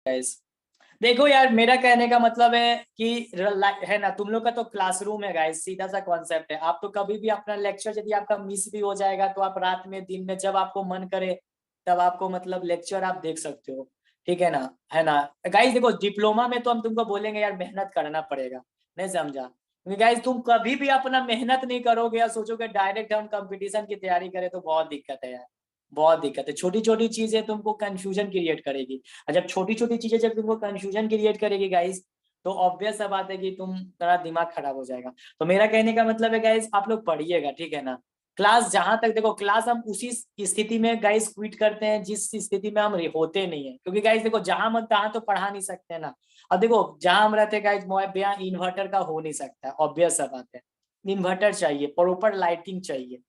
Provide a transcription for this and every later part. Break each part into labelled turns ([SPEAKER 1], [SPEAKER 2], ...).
[SPEAKER 1] Guys. देखो यार, मेरा कहने का मतलब है कि है ना, तुम लोग का तो क्लासरूम है गाइस, सीधा सा कॉन्सेप्ट है। आप तो कभी भी अपना लेक्चर यदि आपका मिस भी हो जाएगा तो आप रात में दिन में जब आपको मन करे तब आपको मतलब लेक्चर आप देख सकते हो, ठीक है ना। है ना गाइस, देखो डिप्लोमा में तो हम तुमको बोलेंगे यार मेहनत करना पड़ेगा, नहीं समझा। क्योंकि गाइस तुम कभी भी अपना मेहनत नहीं करोगे या सोचोगे डायरेक्ट हम कंपटीशन की तैयारी करें तो बहुत दिक्कत है यार, बहुत दिक्कत है। छोटी छोटी चीजें तुमको कंफ्यूजन क्रिएट करेगी, और जब छोटी छोटी चीजें जब तुमको कंफ्यूजन क्रिएट करेगी गाइस, तो ऑब्वियस सा बात है कि तुम्हारा दिमाग खराब हो जाएगा। तो मेरा कहने का मतलब है गाइस, आप लोग पढ़िएगा, ठीक है ना। क्लास जहां तक, देखो क्लास हम उसी स्थिति में गाइस क्विट करते हैं जिस स्थिति में हम होते नहीं है। क्योंकि गाइस देखो, जहां मन तहां तो पढ़ा नहीं सकते ना। अब देखो जहां हम रहते हैं गाइस, यहाँ इन्वर्टर का हो नहीं सकता, ऑब्वियस सा बात है। इन्वर्टर चाहिए, प्रॉपर लाइटिंग चाहिए,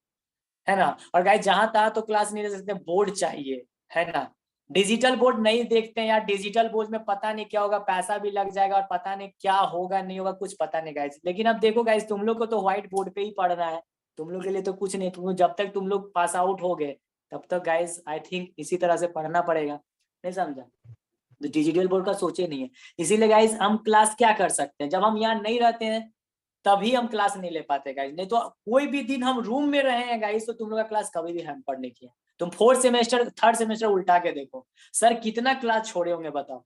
[SPEAKER 1] है ना। और गाइस जहां तहां तो क्लास नहीं ले सकते, बोर्ड चाहिए, है ना। डिजिटल बोर्ड नहीं देखते हैं यार, डिजिटल बोर्ड में पता नहीं क्या होगा, पैसा भी लग जाएगा और पता नहीं क्या होगा नहीं होगा, कुछ पता नहीं गाइस। लेकिन अब देखो गाइस, तुम लोग को तो व्हाइट बोर्ड पे ही पढ़ना है, तुम लोग के लिए तो कुछ नहीं। तुम जब तक तुम लोग पास आउट हो गए तब तक गाइस आई थिंक इसी तरह से पढ़ना पड़ेगा, नहीं समझा। तो डिजिटल बोर्ड का सोचे नहीं है। इसीलिए गाइस हम क्लास क्या कर सकते हैं, जब हम यहाँ नहीं रहते हैं तभी हम क्लास नहीं ले पाते गाइस। नहीं तो कोई भी दिन हम रूम में रहे हैं गाइस, तो तुम लोग का क्लास कभी भी हम पढ़ नहीं किया। तुम फोर्थ सेमेस्टर थर्ड सेमेस्टर उल्टा के देखो, सर कितना क्लास छोड़े होंगे बताओ।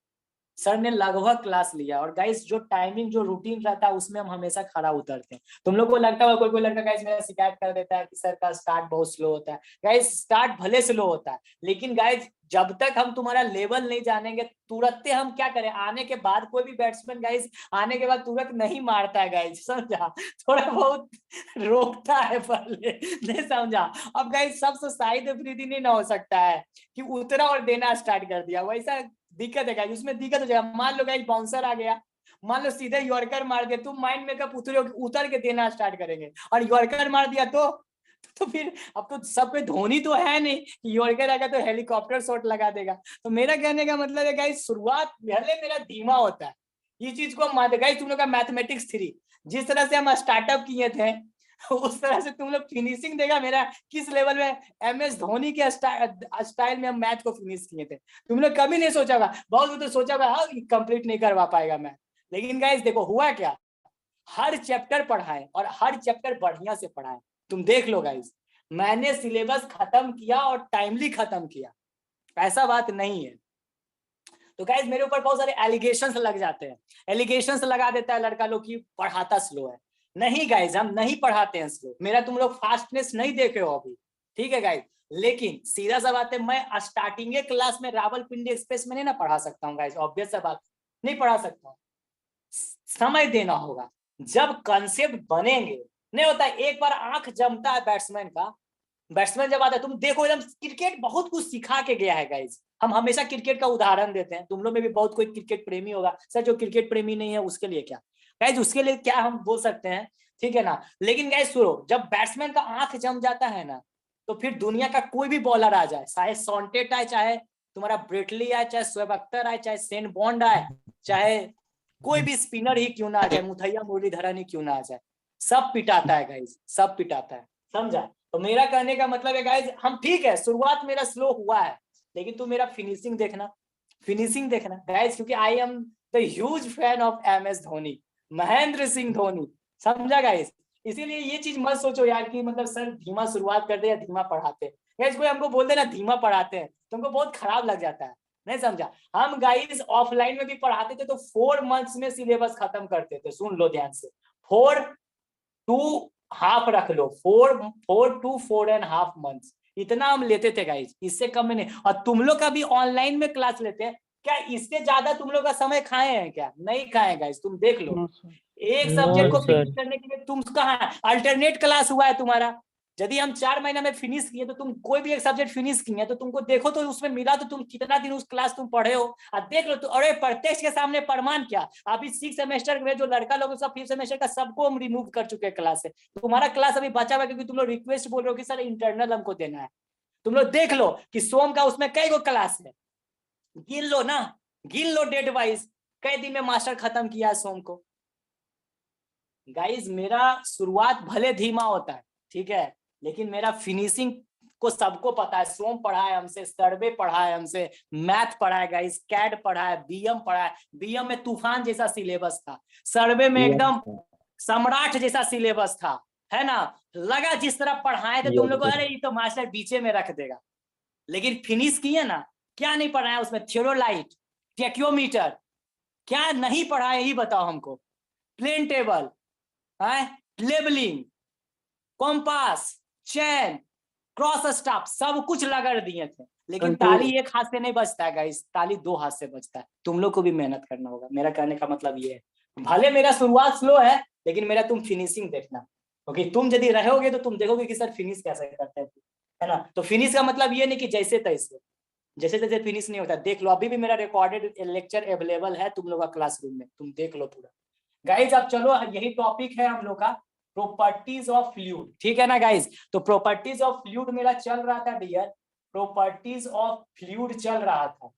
[SPEAKER 1] सर ने लगभग क्लास लिया, और गाइस जो टाइमिंग जो रूटीन रहता है उसमें हम हमेशा खरा उतरते हैं। तुम लोग को लगता है कोई कोई लड़का गाइस मेरा शिकायत कर देता है कि सर का स्टार्ट बहुत स्लो होता है। गाइस स्टार्ट भले स्लो होता है, लेकिन गाइस जब तक हम तुम्हारा लेवल नहीं जानेंगे तुरंत हम क्या करें, आने के बाद कोई भी बैट्समैन गाइस आने के बाद तुरंत नहीं मारता है गाइस, समझा। थोड़ा बहुत रोकता है पहले, नहीं समझा। अब गाइस सबसे शाहिद अफरीदी नहीं ना हो सकता है कि उतरा और देना स्टार्ट कर दिया, वैसा दिक्कत है गाइस। उसमें दिक्कत हो जाएगा। मान लो गाइस बाउंसर आ गया, मान लो सीधे यॉर्कर मार दिया, तुम माइंड में कब उतर के देना स्टार्ट करेंगे, और यॉर्कर मार दिया तो फिर अब तो सब कोई धोनी तो है नहीं कि यॉर्कर आएगा तो हेलीकॉप्टर शॉट लगा देगा। तो मेरा कहने का मतलब है गाइस, शुरुआत भले मेरा धीमा होता है, ये चीज को हम गाइस तुम लोग का मैथमेटिक्स 3 जिस तरह से हम स्टार्टअप किए थे उस तरह से तुम लोग फिनिशिंग देगा मेरा किस लेवल में। MS धोनी के स्टाइल में हम मैथ को फिनिश किए थे। तुम लोग कभी नहीं सोचा होगा, बहुत तो सोचा होगा हाँ कंप्लीट नहीं करवा पाएगा मैथ। लेकिन गाइस देखो हुआ क्या, हर चैप्टर पढ़ाए और हर चैप्टर बढ़िया से पढ़ाए। तुम देख लो गाइस, मैंने सिलेबस खत्म किया और टाइमली खत्म किया, ऐसा बात नहीं है। तो गाइस मेरे ऊपर बहुत सारे एलिगेशंस लग जाते हैं, एलिगेशंस लगा देता है लड़का लोग कि पढ़ाता स्लो है। नहीं गाइस, हम नहीं पढ़ाते हैं स्लो, मेरा तुम लोग फास्टनेस नहीं देखे हो अभी, ठीक है गाइस। लेकिन सीधा सा बात है, मैं स्टार्टिंग क्लास में रावलपिंडी एक्सप्रेस में नहीं ना पढ़ा सकता हूँ गाइस, ऑब्वियस सा बात, नहीं पढ़ा सकता हूँ। समय देना होगा, जब कंसेप्ट बनेंगे। नहीं होता एक बार आंख जमता है बैट्समैन का, बैट्समैन जब आता है तुम देखो एकदम क्रिकेट बहुत कुछ सिखा के गया है गाइस। हम हमेशा क्रिकेट का उदाहरण देते हैं, तुम लोग में भी बहुत कोई क्रिकेट प्रेमी होगा, सर जो क्रिकेट प्रेमी नहीं है उसके लिए क्या गाइस, उसके लिए क्या हम बोल सकते हैं, ठीक है ना। लेकिन गाइस सुनो, जब बैट्समैन का आंख जम जाता है ना, तो फिर दुनिया का कोई भी बॉलर आ जाए, चाहे सॉन्टेट आए, चाहे तुम्हारा ब्रेटली आए, चाहे शोएब अख्तर आए, चाहे सेन बॉन्ड आए, चाहे कोई भी स्पिनर ही क्यों ना आ जाए, मुथैया मुरलीधरन ही क्यों ना आ जाए, सब पिटाता है गाइस, सब पिटाता है, समझा। तो मेरा कहने का मतलब है गाइस, हम ठीक है शुरुआत मेरा स्लो हुआ है, लेकिन तू मेरा फिनिशिंग देखना, फिनिशिंग देखना गाइस, क्योंकि I am the huge fan of MS Dhoni, Mahendra Singh Dhoni, समझा गाइस। इसीलिए ये चीज मत सोचो यार कि मतलब सर धीमा शुरुआत करते या धीमा पढ़ाते हैं। गाइस कोई हमको बोल देना धीमा पढ़ाते हैं, तुमको बहुत खराब लग जाता है, नहीं समझा। हम गाइस ऑफलाइन में भी पढ़ाते थे तो 4 मंथ्स में सिलेबस खत्म करते थे, सुन लो ध्यान से, 4 2 हाफ रख लो, 4 4 to 4.5 मंथ्स, इतना हम लेते थे गाइस, इससे कम में नहीं। और तुम लोग का भी ऑनलाइन में क्लास लेते हैं क्या, इससे ज्यादा तुम लोग का समय खाए हैं क्या, नहीं खाए गाइस, तुम देख लो।
[SPEAKER 2] No sir.
[SPEAKER 1] एक
[SPEAKER 2] नो
[SPEAKER 1] सब्जेक्ट को फिनिश
[SPEAKER 2] सर।
[SPEAKER 1] करने के लिए तुम कहाँ अल्टरनेट क्लास हुआ है तुम्हारा। यदि हम 4 महीना में फिनिश किए तो तुम कोई भी एक सब्जेक्ट फिनिश किए तो तुमको देखो तो उसमें मिला तो तुम कितना दिन उस क्लास तुम पढ़े हो, और देख लो तो अरे प्रत्यक्ष के सामने प्रमाण क्या। अभी 6 सेमेस्टर में जो लड़का लोग सब 5th सेमेस्टर का सबको हम रिमूव कर चुके हैं क्लास से, तुम्हारा क्लास अभी बचा हुआ क्योंकि तुम लोग रिक्वेस्ट बोल रहे हो कि सर इंटरनल हमको देना है। तुम लोग देख लो कि सोम का उसमें कई गो क्लास है, गिन लो ना, गिन लो डेट वाइज, कई दिन में मास्टर खत्म किया है सोम को। गाइस मेरा शुरुआत भले धीमा होता है, ठीक है, लेकिन मेरा फिनिशिंग को सबको पता है, सोम पढ़ा है हमसे, सर्वे पढ़ा है हमसे, मैथ पढ़ा है गाइस, कैड पढ़ा है, बीएम पढ़ा है। बीएम में तूफान जैसा सिलेबस था, सर्वे में एकदम सम्राट जैसा सिलेबस था, है ना। लगा जिस तरह पढ़ाए थे तुम लोग को, अरे ये तो मास्टर बीचे में रख देगा, लेकिन फिनिश किए ना। क्या नहीं पढ़ाया उसमें? थियोरोलाइट, टेक्योमीटर, क्या नहीं पढ़ाया यही बताओ हमको। प्लेन टेबल, लेबलिंग, कॉम्पास, चैन, क्रॉस स्टाफ, सब कुछ लगा दिए थे। लेकिन ताली एक हाथ से नहीं बजता है गाइस, ताली दो हाथ से बजता है। तुम लोग को भी मेहनत करना होगा, मेरा कहने का मतलब ये है। भले मेरा शुरुआत स्लो है, लेकिन मेरा तुम फिनिशिंग देखना, क्योंकि तुम यदि रहोगे तो तुम देखोगे कि सर फिनिश कैसे करते हैं, है ना। तो फिनिश का मतलब ये नहीं कि जैसे तैसे, जैसे तैसे फिनिश नहीं होता। देख लो, अभी भी मेरा रिकॉर्डेड लेक्चर अवेलेबल है तुम लोग का क्लासरूम में, तुम देख लो पूरा। गाइज अब चलो, यही टॉपिक है हम लोग का, प्रॉपर्टीज ऑफ फ्लूइड, ठीक है ना गाइज। तो प्रॉपर्टीज ऑफ फ्लूइड मेरा चल रहा था डियर, प्रॉपर्टीज ऑफ फ्लूइड चल रहा था।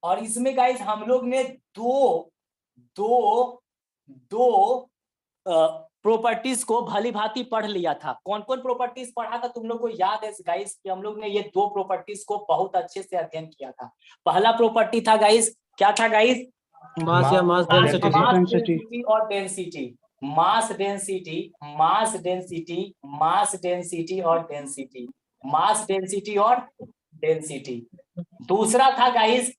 [SPEAKER 1] और इसमें गाइज हम लोग ने दो प्रॉपर्टीज को भली भांति पढ़ लिया था। कौन कौन प्रॉपर्टीज पढ़ा था तुम लोग को याद है गाइज? कि हम लोग ने ये दो प्रॉपर्टीज को बहुत अच्छे से अध्ययन किया था। पहला प्रॉपर्टी था गाइज, क्या था गाइज?
[SPEAKER 2] मास या मास
[SPEAKER 1] डेंसिटी और density, mass density, mass density, mass density और डेंसिटी, मास डेंसिटी और डेंसिटी। दूसरा था गाइस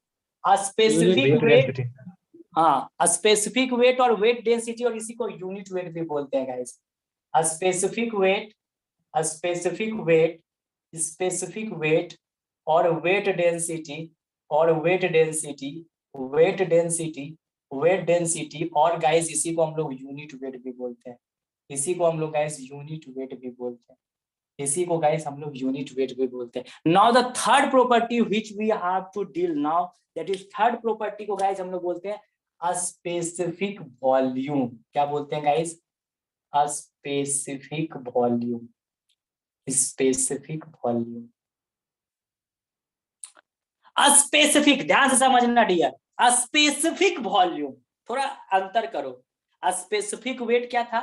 [SPEAKER 1] स्पेसिफिक वेट, हाँ स्पेसिफिक वेट और वेट डेंसिटी, और इसी को यूनिट वेट भी बोलते हैं guys. Specific weight, specific weight, specific wait और वेट डेंसिटी, और weight density, weight density, weight density, और गाइस इसी को हम लोग यूनिट वेट भी बोलते हैं। इसी को हम लोग गाइस यूनिट वेट भी बोलते हैं। इसी को गाइस हम लोग यूनिट वेट भी बोलते हैं। Now the third property which we have to deal now, that is third property को गाइस हम लोग बोलते हैं स्पेसिफिक वॉल्यूम। क्या बोलते हैं guys? Specific volume, specific volume. Specific, ध्यान से समझना डियर, स्पेसिफिक वॉल्यूम, थोड़ा अंतर करो। स्पेसिफिक वेट क्या था?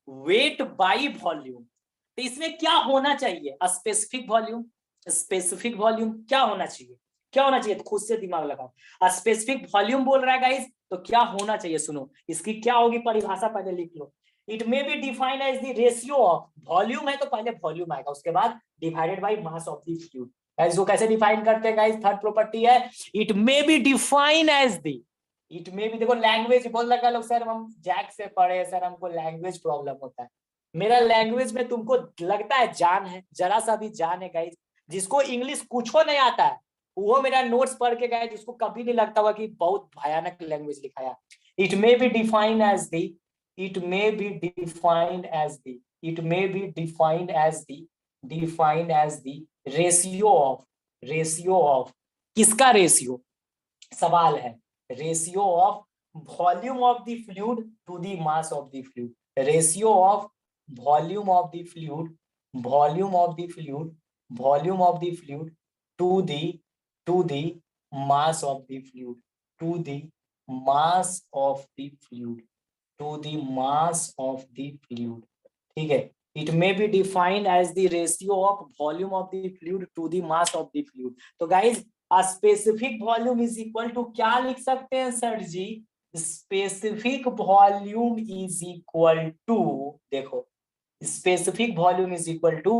[SPEAKER 1] Weight by volume. तो इसमें क्या होना चाहिए? स्पेसिफिक वॉल्यूम, स्पेसिफिक वॉल्यूम क्या होना चाहिए? क्या होना चाहिए? तो खुद से दिमाग लगाओ। स्पेसिफिक वॉल्यूम बोल रहा है गाइस, तो क्या होना चाहिए? सुनो, इसकी क्या होगी परिभाषा, पहले लिख लो। It may be defined as the ratio of, volume है तो पहले वॉल्यूम आएगा, उसके बाद divided by mass of the fluid. इसको कैसे डिफाइन करते हैं गाइस? थर्ड प्रॉपर्टी है it may be define as the, it में भी देखो लैंग्वेज बोल लगा लोग, सर हम जैक से पढ़े, सर हमको लैंग्वेज प्रॉब्लम होता है। मेरा लैंग्वेज में तुमको लगता है जान है? जरा सा भी जान है गाइस। जिसको इंग्लिश कुछ नहीं आता है वो मेरा नोट्स पढ़ के गए, जिसको कभी नहीं लगता हुआ कि बहुत भयानक लैंग्वेज लिखाया। It may be defined as the, it may be defined as the, it may be defined as the, defined as the ratio of, ratio of, किसका रेशियो? सवाल है। Ratio of volume of the fluid to the mass of the fluid, ratio of volume of the fluid, volume of the fluid, volume of the fluid to the mass of the fluid, to the mass of the fluid, to the mass of the fluid. ठीक है, it may be defined as the ratio of volume of the fluid to the mass of the fluid. तो guys specific volume is equal to क्या लिख सकते हैं sir ji? Specific volume is equal to, देखो specific volume is equal to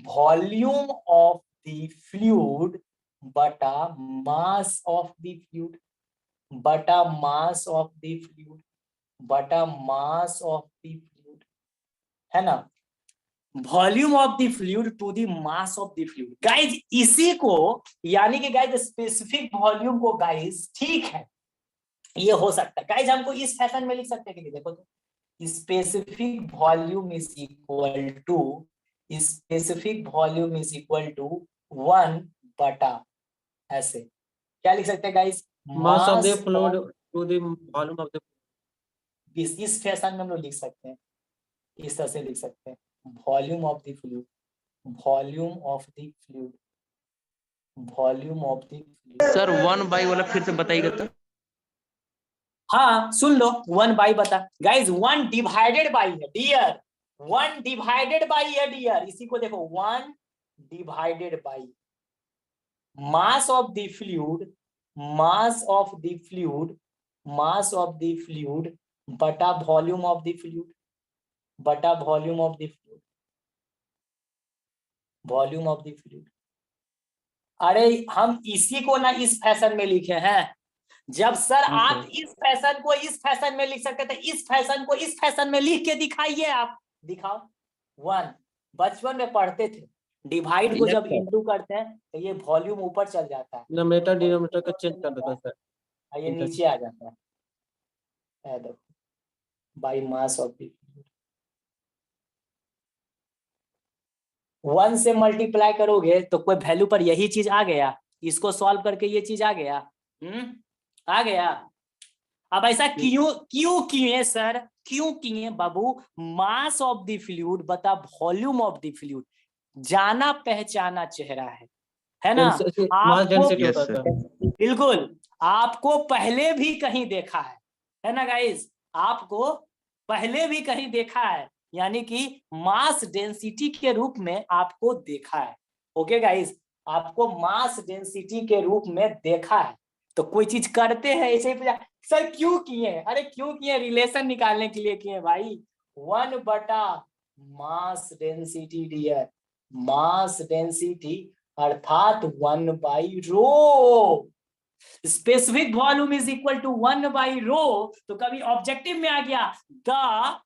[SPEAKER 1] volume of the fluid बटा mass of the fluid, बटा mass of the fluid, बटा mass of the fluid, है ना। Volume of the fluid to the mass of the fluid. Guys इसी को, यानी कि guys specific volume को गाइज, ठीक है ये हो सकता है गाइज, हमको इस फैशन में लिख सकते हैं कि देखो तो specific volume is equal to, specific volume is equal to 1 बटा, ऐसे क्या लिख सकते हैं guys?
[SPEAKER 2] Mass of the fluid to the volume of the,
[SPEAKER 1] इस फैशन में हम लोग लिख सकते हैं, इस तरह से लिख सकते हैं volume of the fluid, volume of the fluid, volume of the fluid.
[SPEAKER 2] Sir 1 by वाला फिर से बताइएगा तो।
[SPEAKER 1] हाँ सुन लो, 1 बाई बता गाइज, 1 डिवाइडेड बाई है डियर, 1 डिवाइडेड बाई है डियर, इसी को देखो 1 divided by mass of the fluid, mass of the fluid, mass of the fluid बटा वॉल्यूम ऑफ द फ्लूइड, बटा volume of the fluid, volume of the fluid. अरे हम इसी को ना इस फैशन में लिखे हैं। जब सर आप इस फैशन को इस फैशन में लिख सकते थे, इस फैशन को इस फैशन में लिख के दिखाइए। आप दिखाओ। 1 बचपन में पढ़ते थे, डिवाइड को जब इंटू करते हैं तो ये वॉल्यूम ऊपर चल जाता है,
[SPEAKER 2] नोमेटर डिनोमिनेटर का चेंज कर देता सर,
[SPEAKER 1] ये नीचे आ जाता है। देखो बाई मास ऑफ द 1 से मल्टीप्लाई करोगे तो कोई वैल्यू पर यही चीज आ गया, इसको सॉल्व करके ये चीज आ गया। आ गया। अब ऐसा क्यों क्यों किए सर, क्यों किए बाबू? मास ऑफ द फ्लूइड बता वॉल्यूम ऑफ द फ्लूइड, जाना पहचाना चेहरा है ना।
[SPEAKER 2] मास डेंसिटी
[SPEAKER 1] आपको
[SPEAKER 2] होता है।
[SPEAKER 1] बिल्कुल आपको पहले भी कहीं देखा है ना गाइस, आपको पहले भी कहीं देखा है, यानी कि मास डेंसिटी के रूप में आपको देखा है। ओके गाइस, आपको मास डेंसिटी के रूप में देखा है। तो कोई चीज करते हैं ऐसे ही सर क्यों किए? अरे क्यों किए? रिलेशन निकालने के लिए किए भाई। 1 बटा mass density dear, mass density अर्थात 1 by rho. Specific volume is equal to 1 by rho. तो कभी ऑब्जेक्टिव में आ गया the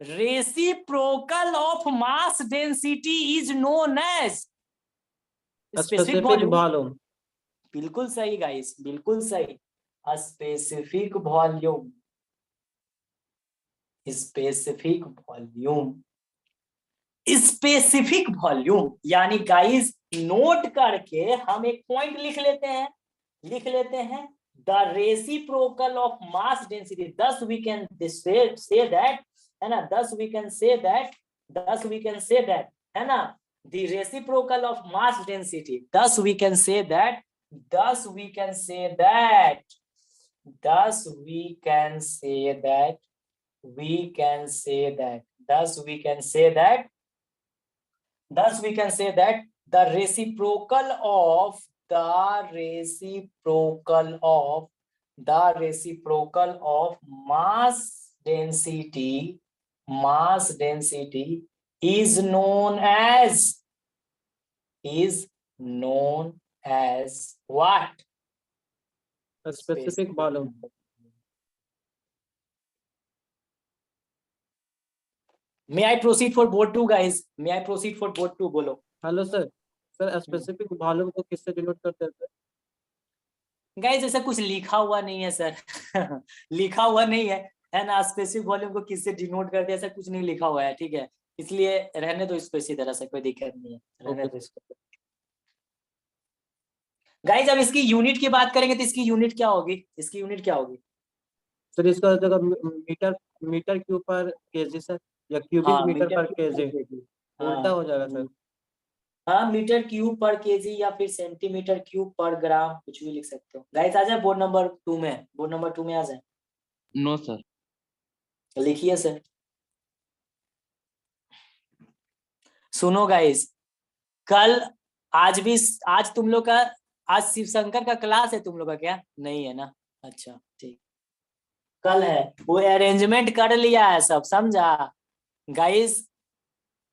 [SPEAKER 1] reciprocal of mass density is known as specific volume. बिल्कुल सही गाइस, बिल्कुल सही। Specific volume, specific volume, specific volume. यानी गाइस नोट करके हम एक पॉइंट लिख लेते हैं, the reciprocal of mass density. Thus we can say that, है ना, दस वी कैन से दैट, है ना, the reciprocal of mass density. Thus we can say that, thus we can say that, thus we can say that, we can say that, thus we can say that, thus we can say that the reciprocal of mass density is known as what?
[SPEAKER 2] Specific volume.
[SPEAKER 1] May I proceed for board 2 guys? May I proceed for board 2? बोलो।
[SPEAKER 2] Hello sir, sir specific volume को किससे denote करते हैं?
[SPEAKER 1] Guys ऐसा कुछ लिखा हुआ नहीं है सर। लिखा हुआ नहीं है ना। स्पेसिफिक वॉल्यूम को किससे डिनोट करते हैं ऐसा कुछ नहीं लिखा हुआ है, ठीक है, इसलिए रहने दो इसको इसी तरह से, कोई दिक्कत नहीं है, रहने दो इसको। गाइस अब इसकी यूनिट की बात करेंगे तो इसकी यूनिट क्या होगी? इसकी यूनिट क्या होगी
[SPEAKER 2] सर? इसका जगह metre cube per KG sir, या क्यूबिक मीटर पर केजी, उल्टा हो जाएगा सर।
[SPEAKER 1] हाँ, मीटर क्यूब पर केजी या फिर सेंटीमीटर क्यूब पर ग्राम, कुछ भी लिख सकते हो। गाइस आ जाए बोर्ड नंबर 2 में, बोर्ड नंबर 2 में आ जाए।
[SPEAKER 2] No sir.
[SPEAKER 1] लिखिए सर। सुनो गाइस, कल आज तुम लोग का, आज शिव शंकर का क्लास है तुम लोग का? क्या नहीं है ना? अच्छा ठीक, कल है। वो अरेंजमेंट कर लिया है सब, समझा गाइस?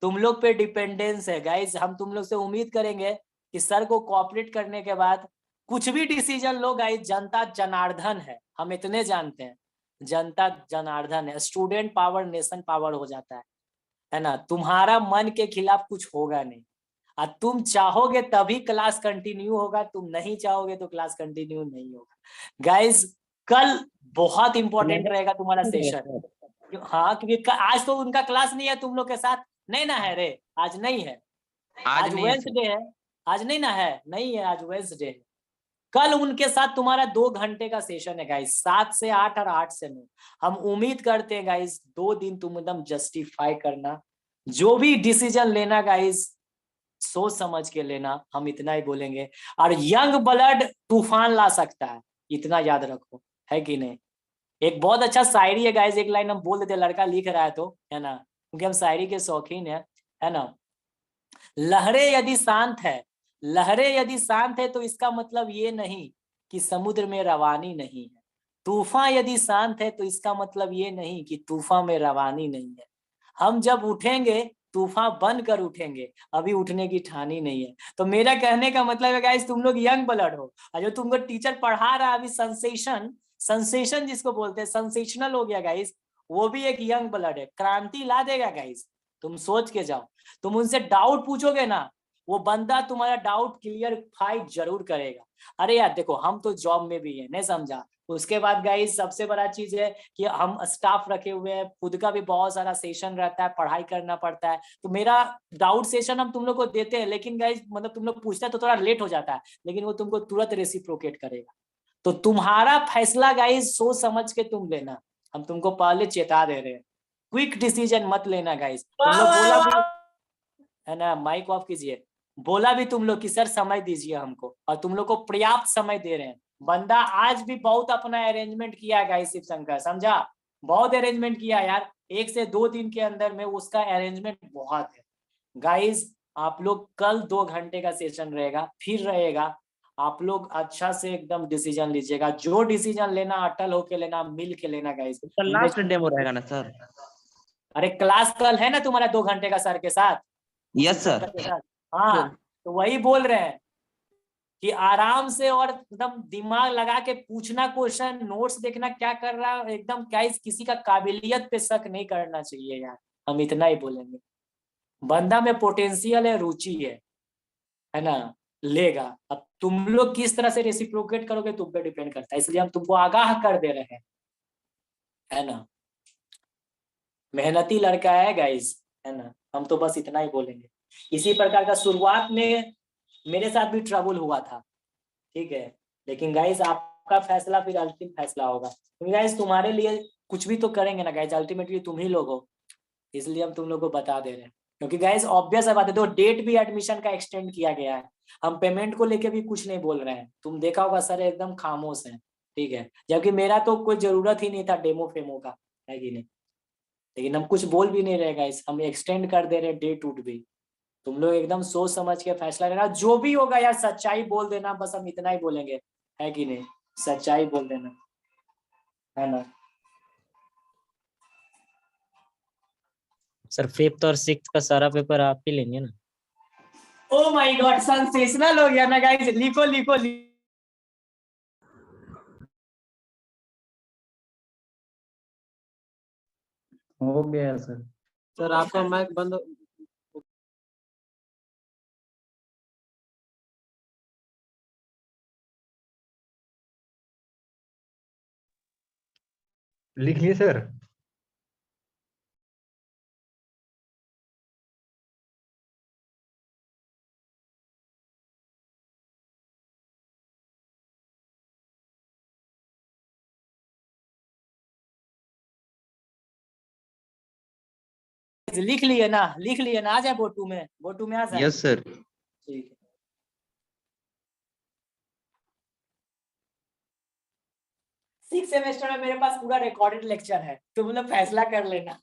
[SPEAKER 1] तुम लोग पे डिपेंडेंस है गाइस। हम तुम लोग से उम्मीद करेंगे कि सर को कोऑपरेट करने के बाद कुछ भी डिसीजन लो गाइस। जनता जनार्दन है, हम इतने जानते हैं, जनता जनार्दन है। स्टूडेंट पावर नेशन पावर हो जाता है ना। तुम्हारा मन के खिलाफ कुछ होगा नहीं, और तुम चाहोगे तभी क्लास कंटिन्यू होगा, तुम नहीं चाहोगे तो क्लास कंटिन्यू नहीं होगा। गाइस कल बहुत इंपॉर्टेंट रहेगा तुम्हारा सेशन। हाँ, क्योंकि आज तो उनका क्लास नहीं है तुम लोग के साथ, नहीं ना है रे? आज नहीं है, आज वेडनेसडे है। आज नहीं ना है, नहीं है, आज वेडनेसडे है। कल उनके साथ तुम्हारा 2 घंटे का सेशन है गाइस, 7 से 8 और 8 से 9। हम उम्मीद करते हैं गाइस 2 दिन तुम एकदम जस्टिफाई करना, जो भी डिसीजन लेना गाइस सोच समझ के लेना, हम इतना ही बोलेंगे। और यंग ब्लड तूफान ला सकता है, इतना याद रखो, है कि नहीं? एक बहुत अच्छा शायरी है गाइस, एक लाइन हम बोल देते, लड़का लिख रहा है तो, है ना, क्योंकि हम शायरी के शौकीन है ना। लहरें यदि शांत है, लहरें यदि शांत है तो इसका मतलब ये नहीं कि समुद्र में रवानी नहीं है। तूफान यदि शांत है तो इसका मतलब ये नहीं कि तूफान में रवानी नहीं है। हम जब उठेंगे तूफान बन कर उठेंगे, अभी उठने की ठानी नहीं है। तो मेरा कहने का मतलब है गाइस, तुम लोग यंग ब्लड हो, और जो तुमको टीचर पढ़ा रहा है अभी सेंसेशन, सेंसेशन जिसको बोलते हैं, सेंसेशनल हो गया गाइस, वो भी एक यंग ब्लड है, क्रांति ला देगा गाइस। तुम सोच के जाओ, तुम उनसे डाउट पूछोगे ना, वो बंदा तुम्हारा डाउट क्लियर जरूर करेगा। अरे यार देखो, हम तो जॉब में भी है, नहीं समझा। उसके बाद गाइस सबसे बड़ा चीज है कि हम स्टाफ रखे हुए हैं, खुद का भी बहुत सारा सेशन रहता है, पढ़ाई करना पड़ता है। तो मेरा डाउट सेशन हम तुम लोग को देते हैं, लेकिन गाइस मतलब तुम लोग पूछते हैं तो थोड़ा लेट हो जाता है, लेकिन वो तुमको तुरंत रेसिप्रोकेट करेगा। तो तुम्हारा फैसला गाइस सोच समझ के तुम लेना, हम तुमको पहले चेता दे रहे हैं। क्विक डिसीजन मत लेना गाइस। तुम लोग बोला भी है ना, माइक ऑफ कीजिए, बोला भी तुम लोग कि सर समय दीजिए हमको, और तुम लोग को पर्याप्त समय दे रहे हैं। बंदा आज भी बहुत अपना अरेंजमेंट किया गाइस, शिव शंकर समझा, बहुत अरेंजमेंट किया यार, 1 से 2 दिन के अंदर में उसका अरेंजमेंट बहुत है। गाइस आप लोग कल 2 घंटे का सेशन रहेगा, फिर रहेगा, आप लोग अच्छा से एकदम डिसीजन लीजिएगा, जो डिसीजन लेना अटल होके लेना, मिल के लेना गाइस।
[SPEAKER 3] कल लास्ट डेमो रहेगा ना सर?
[SPEAKER 1] अरे क्लास कल है ना तुम्हारा 2 घंटे का सर के साथ,
[SPEAKER 3] यस सर।
[SPEAKER 1] के साथ। हाँ तो वही बोल रहे हैं कि आराम से और एकदम दिमाग लगा के पूछना क्वेश्चन, नोट्स देखना क्या कर रहा है एकदम, क्या किसी का काबिलियत पे शक नहीं करना चाहिए यार, हम इतना ही बोलेंगे। बंदा में पोटेंशियल है, रुचि है ना, लेगा। अब तुम लोग किस तरह से रेसिप्रोकेट करोगे तुम पे डिपेंड करता है, इसलिए हम तुमको आगाह कर दे रहे हैं, है ना। मेहनती लड़का है गाइस, है ना, हम तो बस इतना ही बोलेंगे। इसी प्रकार का शुरुआत में मेरे साथ भी ट्रबल हुआ था, ठीक है, लेकिन गाइस आपका फैसला फिर अंतिम फैसला होगा, क्योंकि गाइस तुम्हारे लिए कुछ भी तो करेंगे ना गाइस, अल्टीमेटली तुम ही लोग हो, इसलिए हम तुम लोग को बता दे रहे हैं। क्योंकि गाइस ऑब्वियस बात है, तो डेट भी एडमिशन का एक्सटेंड किया गया है, हम पेमेंट को लेके भी कुछ नहीं बोल रहे हैं, तुम देखा होगा सर एकदम खामोश है, ठीक है, जबकि मेरा तो कोई जरूरत ही नहीं था डेमो फेमो का, है कि नहीं, लेकिन हम कुछ बोल भी नहीं रहे गाइस, हम एक्सटेंड कर दे रहे डेट उट भी। तुम लोग एकदम सोच समझ के फैसला लेना, जो भी होगा यार सच्चाई बोल देना, बस हम इतना ही बोलेंगे, है कि नहीं, सच्चाई बोल देना, है ना।
[SPEAKER 4] सर 5th और 6th का सारा पेपर आप ही लेंगे ना?
[SPEAKER 1] ओ माय गॉड, सेंसेशनल हो गया ना गाइस, लिखो लिखो
[SPEAKER 2] हो गया सर। सर आपका माइक बंद।
[SPEAKER 5] लिख लिए सर?
[SPEAKER 1] लिख लिए ना, लिख लिए ना, आ जाए बोटू में, बोटू में आ जाए।
[SPEAKER 3] Yes sir.
[SPEAKER 1] ठीक है। सिक्स सेमेस्टर में मेरे पास पूरा रिकॉर्डेड लेक्चर है, तुम लोग फैसला कर लेना।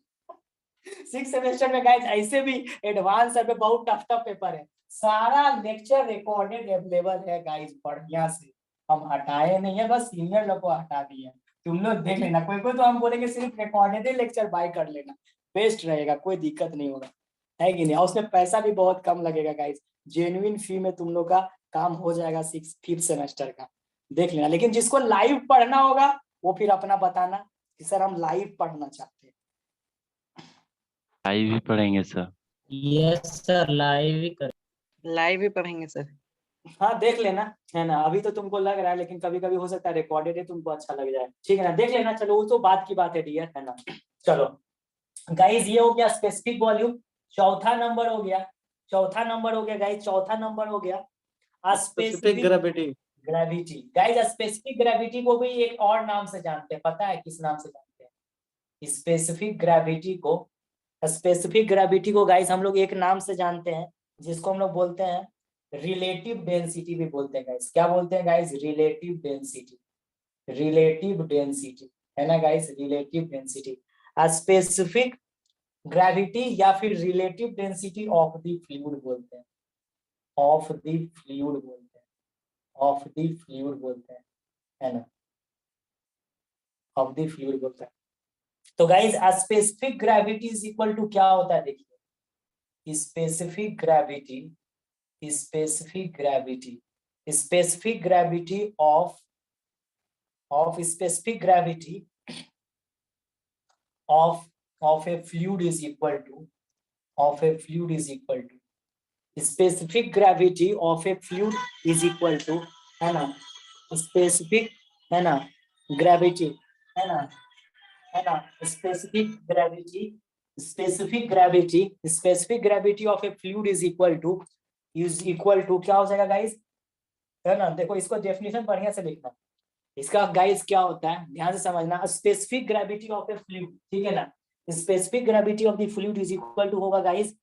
[SPEAKER 1] 6 सेमेस्टर में गाइस ऐसे भी एडवांस है, बहुत टफ टफ पेपर है, सारा लेक्चर रिकॉर्डेड अवेलेबल है गाइस, बढ़िया से, हम हटाए नहीं है, बस सीनियर लोग को हटा दिए, तुम लोग देख लेना। कोई कोई तो हम बोलेंगे सिर्फ रिकॉर्डेड लेक्चर बाय कर लेना, बेस्ट रहेगा, कोई दिक्कत नहीं होगा, है कि नहीं, और उसमें पैसा भी बहुत कम लगेगा गाइस, जेन्युइन फी में तुम लोग का काम हो जाएगा 5th सेमेस्टर का, देख लेना। लेकिन जिसको लाइव पढ़ना होगा वो फिर अपना बताना कि सर हम लाइव पढ़ना चाहते हैं।
[SPEAKER 6] लाइव ही पढ़ेंगे सर।
[SPEAKER 4] यस सर, लाइव ही कर।
[SPEAKER 7] लाइव ही पढ़ेंगे सर।
[SPEAKER 1] हाँ देख लेना, है ना, अभी तो तुमको लग रहा है, लेकिन कभी कभी हो सकता है रिकॉर्डेड है तुमको अच्छा लग जाए, ठीक है ना, देख लेना। चलो वो तो बात की बात है डियर, है ना। चलो गाइस ये हो गया स्पेसिफिक वॉल्यूम, चौथा नंबर हो गया, चौथा नंबर हो गया गाइस, चौथा नंबर हो गया
[SPEAKER 2] specific gravity.
[SPEAKER 1] Gravity. Guys specific gravity को भी एक और नाम से जानते हैं, पता है किस नाम से जानते हैं? स्पेसिफिक ग्रेविटी को, स्पेसिफिक ग्रेविटी को गाइस हम लोग एक नाम से जानते हैं, जिसको हम लोग बोलते हैं रिलेटिव डेंसिटी भी बोलते हैं गाइस। क्या बोलते हैं guys? Relative density, relative density, है ना guys, relative density, specific gravity या फिर relative density of the fluid बोलते हैं। ऑफ द फ्लूइड बोलते हैं, ऑफ द फ्लूइड बोलते हैं, है ना, ऑफ द फ्लूइड बोलते हैं। तो guys specific gravity is equal to क्या होता है, देखिए specific gravity, specific gravity, specific gravity of specific gravity of a fluid is equal to, of a fluid is equal to, specific gravity of a fluid is equal to, है ना, specific, है ना, gravity, है ना, है ना, specific gravity, specific gravity, specific gravity of a fluid is equal to क्या हो जाएगा गाइस, है ना, देखो इसको डेफिनेशन बढ़िया से लिखना, इसका गाइस क्या होता है ध्यान से समझना, specific gravity of a fluid, ठीक है ना, specific gravity of the fluid is equal to होगा गाइस,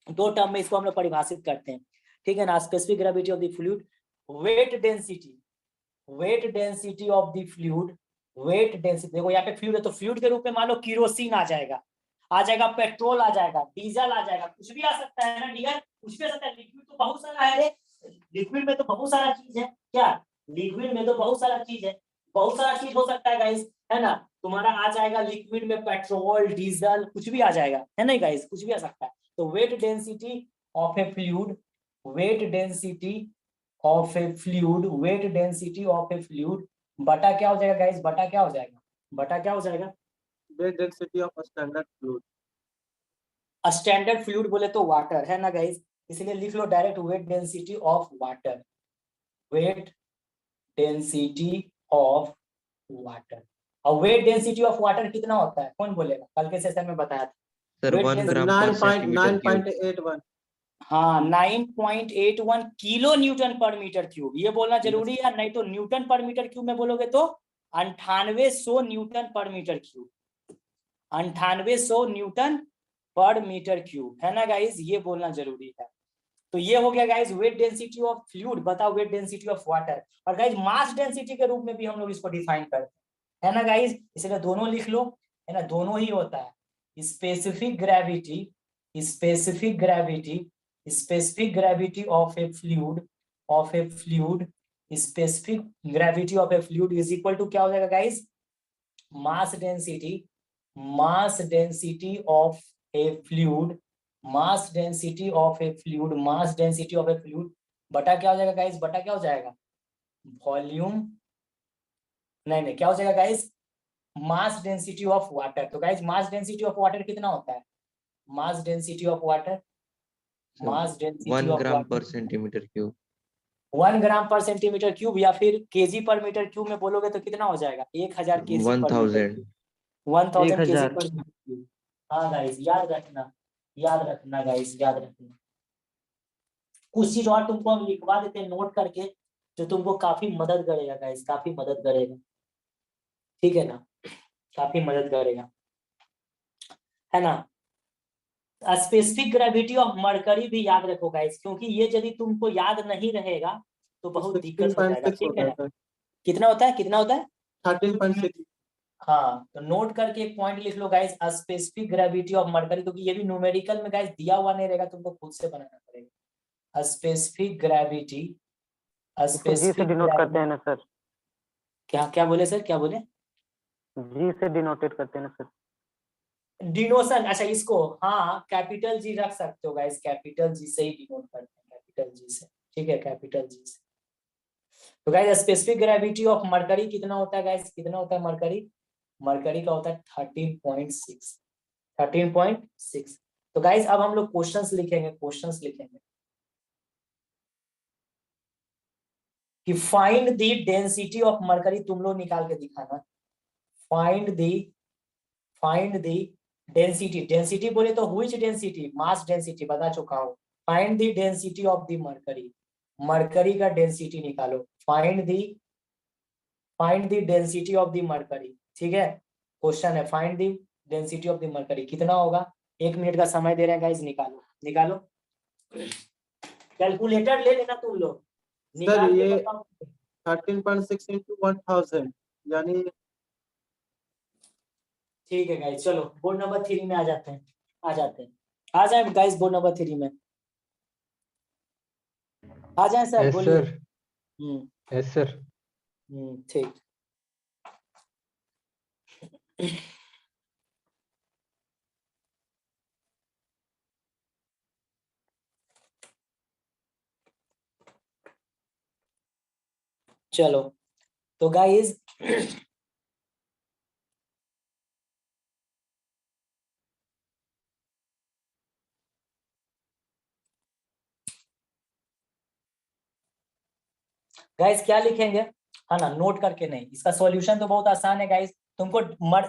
[SPEAKER 1] दो टर्म में इसको हम लोग परिभाषित करते हैं, ठीक है ना, specific gravity of the fluid, weight density, wait density of the fluid, weight density, देखो यहाँ पे फ्लूइड है तो फ्लूइड के रूप में मान लो केरोसिन आ जाएगा पेट्रोल आ जाएगा, डीजल आ जाएगा, कुछ भी आ सकता है ना डियर, कुछ भी आ सकता है, लिक्विड तो बहुत सारा है, लिक्विड में तो बहुत सारा चीज है, क्या लिक्विड में तो बहुत सारा चीज है, बहुत सारा चीज हो सकता है गाइस, है ना, तुम्हारा आ जाएगा लिक्विड में पेट्रोल डीजल कुछ भी आ जाएगा, है ना गाइस, कुछ भी आ सकता है। तो wait density of a fluid, wait density of a fluid, wait density of a fluid बटा क्या हो जाएगा गाइस, बटा क्या हो जाएगा, बटा क्या हो जाएगा,
[SPEAKER 2] weight density of standard fluid,
[SPEAKER 1] standard fluid बोले तो वाटर, है ना गाइस, इसलिए लिख लो direct weight density of water, weight density of water. और वेट डेंसिटी ऑफ वाटर कितना होता है कौन बोलेगा, कल के सेशन में बताया था
[SPEAKER 3] सर
[SPEAKER 1] weight
[SPEAKER 3] 1
[SPEAKER 1] density-
[SPEAKER 3] ग्राम पर सेंटीमीटर क्यूब,
[SPEAKER 2] 9.81,
[SPEAKER 1] हाँ 9.81 kilo Newton per metre cube, ये बोलना जरूरी है, नहीं तो न्यूटन पर मीटर क्यूब में बोलोगे तो 9800 Newton per metre cube, 9800 Newton per metre cube, है ना गाइस, ये बोलना जरूरी है। तो ये हो गया guys wait density of fluid, बताओ वेट डेंसिटी ऑफ वाटर, और गाइस मास डेंसिटी के रूप में भी हम लोग इसको डिफाइन करते हैं, है ना गाइस, इसलिए दोनों लिख लो, है ना, दोनों ही होता है, specific gravity, specific gravity, specific gravity of a fluid, of a fluid, specific gravity of a fluid is equal to क्या हो जाएगा guys, mass density, mass density of a fluid, mass density of a fluid, mass density of a fluid बटा क्या हो जाएगा guys, बटा क्या हो जाएगा, वॉल्यूम, नहीं क्या हो जाएगा guys, mass density of water. तो guys mass density of water कितना होता है, mass density of water, mass density
[SPEAKER 3] 1
[SPEAKER 1] of
[SPEAKER 3] gram per
[SPEAKER 1] water
[SPEAKER 3] centimetre cube,
[SPEAKER 1] 1 ग्राम पर सेंटीमीटर क्यूब, या फिर केजी पर मीटर क्यूब में बोलोगे तो कितना हो जाएगा, 1000 केजी पर मीटर
[SPEAKER 3] 1000,
[SPEAKER 1] क्यूब, 1000 केजी
[SPEAKER 2] 1000
[SPEAKER 1] पर मीटर क्यूब। हाँ गाइस याद रखना, याद रखना गाइस, याद रखना। कुछ चीज और तुमको हम लिखवा देते हैं नोट करके, जो तुमको काफी मदद करेगा गाइस, काफी मदद करेगा, ठीक है ना, काफी मदद करेगा, है ना। स्पेसिफिक ग्रेविटी ऑफ मरकरी भी याद रखो गाइस, क्योंकि ये यदि तुमको याद नहीं रहेगा तो बहुत दिक्कत हो जाएगा,
[SPEAKER 2] 16.6
[SPEAKER 1] ठीक है
[SPEAKER 2] होता
[SPEAKER 1] ना।
[SPEAKER 2] है,
[SPEAKER 1] कितना होता है, कितना होता है,
[SPEAKER 2] 13.6,
[SPEAKER 1] हाँ तो नोट करके एक पॉइंट लिख लो guys, specific gravity of mercury, क्योंकि ये भी न्यूमेरिकल में गाइस दिया हुआ नहीं रहेगा, तुमको खुद से बनाना पड़ेगा। स्पेसिफिक ग्रेविटी,
[SPEAKER 5] जी से डिनोट करते हैं ना सर,
[SPEAKER 1] क्या क्या बोले सर, क्या बोले,
[SPEAKER 5] जी से डिनोटेट करते हैं ना सर,
[SPEAKER 1] डिनोशन, अच्छा इसको हाँ कैपिटल जी रख सकते हो गाइस, कैपिटल जी से ही डिनोट करते हैं, कैपिटल जी से, ठीक है, कैपिटल जी से। तो guys specific gravity of mercury कितना होता है गाइस, कितना होता है मरकरी, मरकरी का होता है 13.6, 13.6। तो गाइस अब हम लोग क्वेश्चंस लिखेंगे, क्वेश्चंस लिखेंगे कि find the density of mercury, तुम लोग निकाल के दिखाना, फाइंड द डेंसिटी, डेंसिटी बोले तो व्हिच डेंसिटी, मास डेंसिटी बता चुका हूं, find the density of the mercury, mercury का डेंसिटी निकालो, find the density of the mercury, ठीक है, क्वेश्चन है find the density of the mercury कितना होगा, 1 मिनट का समय दे रहे हैं गाइस, निकालो निकालो, कैलकुलेटर ले लेना तुम लोग,
[SPEAKER 2] सर
[SPEAKER 1] निकाल के
[SPEAKER 2] ये
[SPEAKER 1] बताओ।
[SPEAKER 2] 13.6 into 1000 यानी
[SPEAKER 1] ठीक है गाइस, चलो बोर्ड नंबर 3 में आ जाते हैं, आ जाए गाइस बोर्ड नंबर 3 में। आ जाए सर,
[SPEAKER 3] यस
[SPEAKER 1] बोलिए।
[SPEAKER 3] सर। Yes sir.
[SPEAKER 1] ठीक। चलो तो गाइज गाइस क्या लिखेंगे, है ना, नोट करके नहीं, इसका सॉल्यूशन तो बहुत आसान है गाइस। तुमको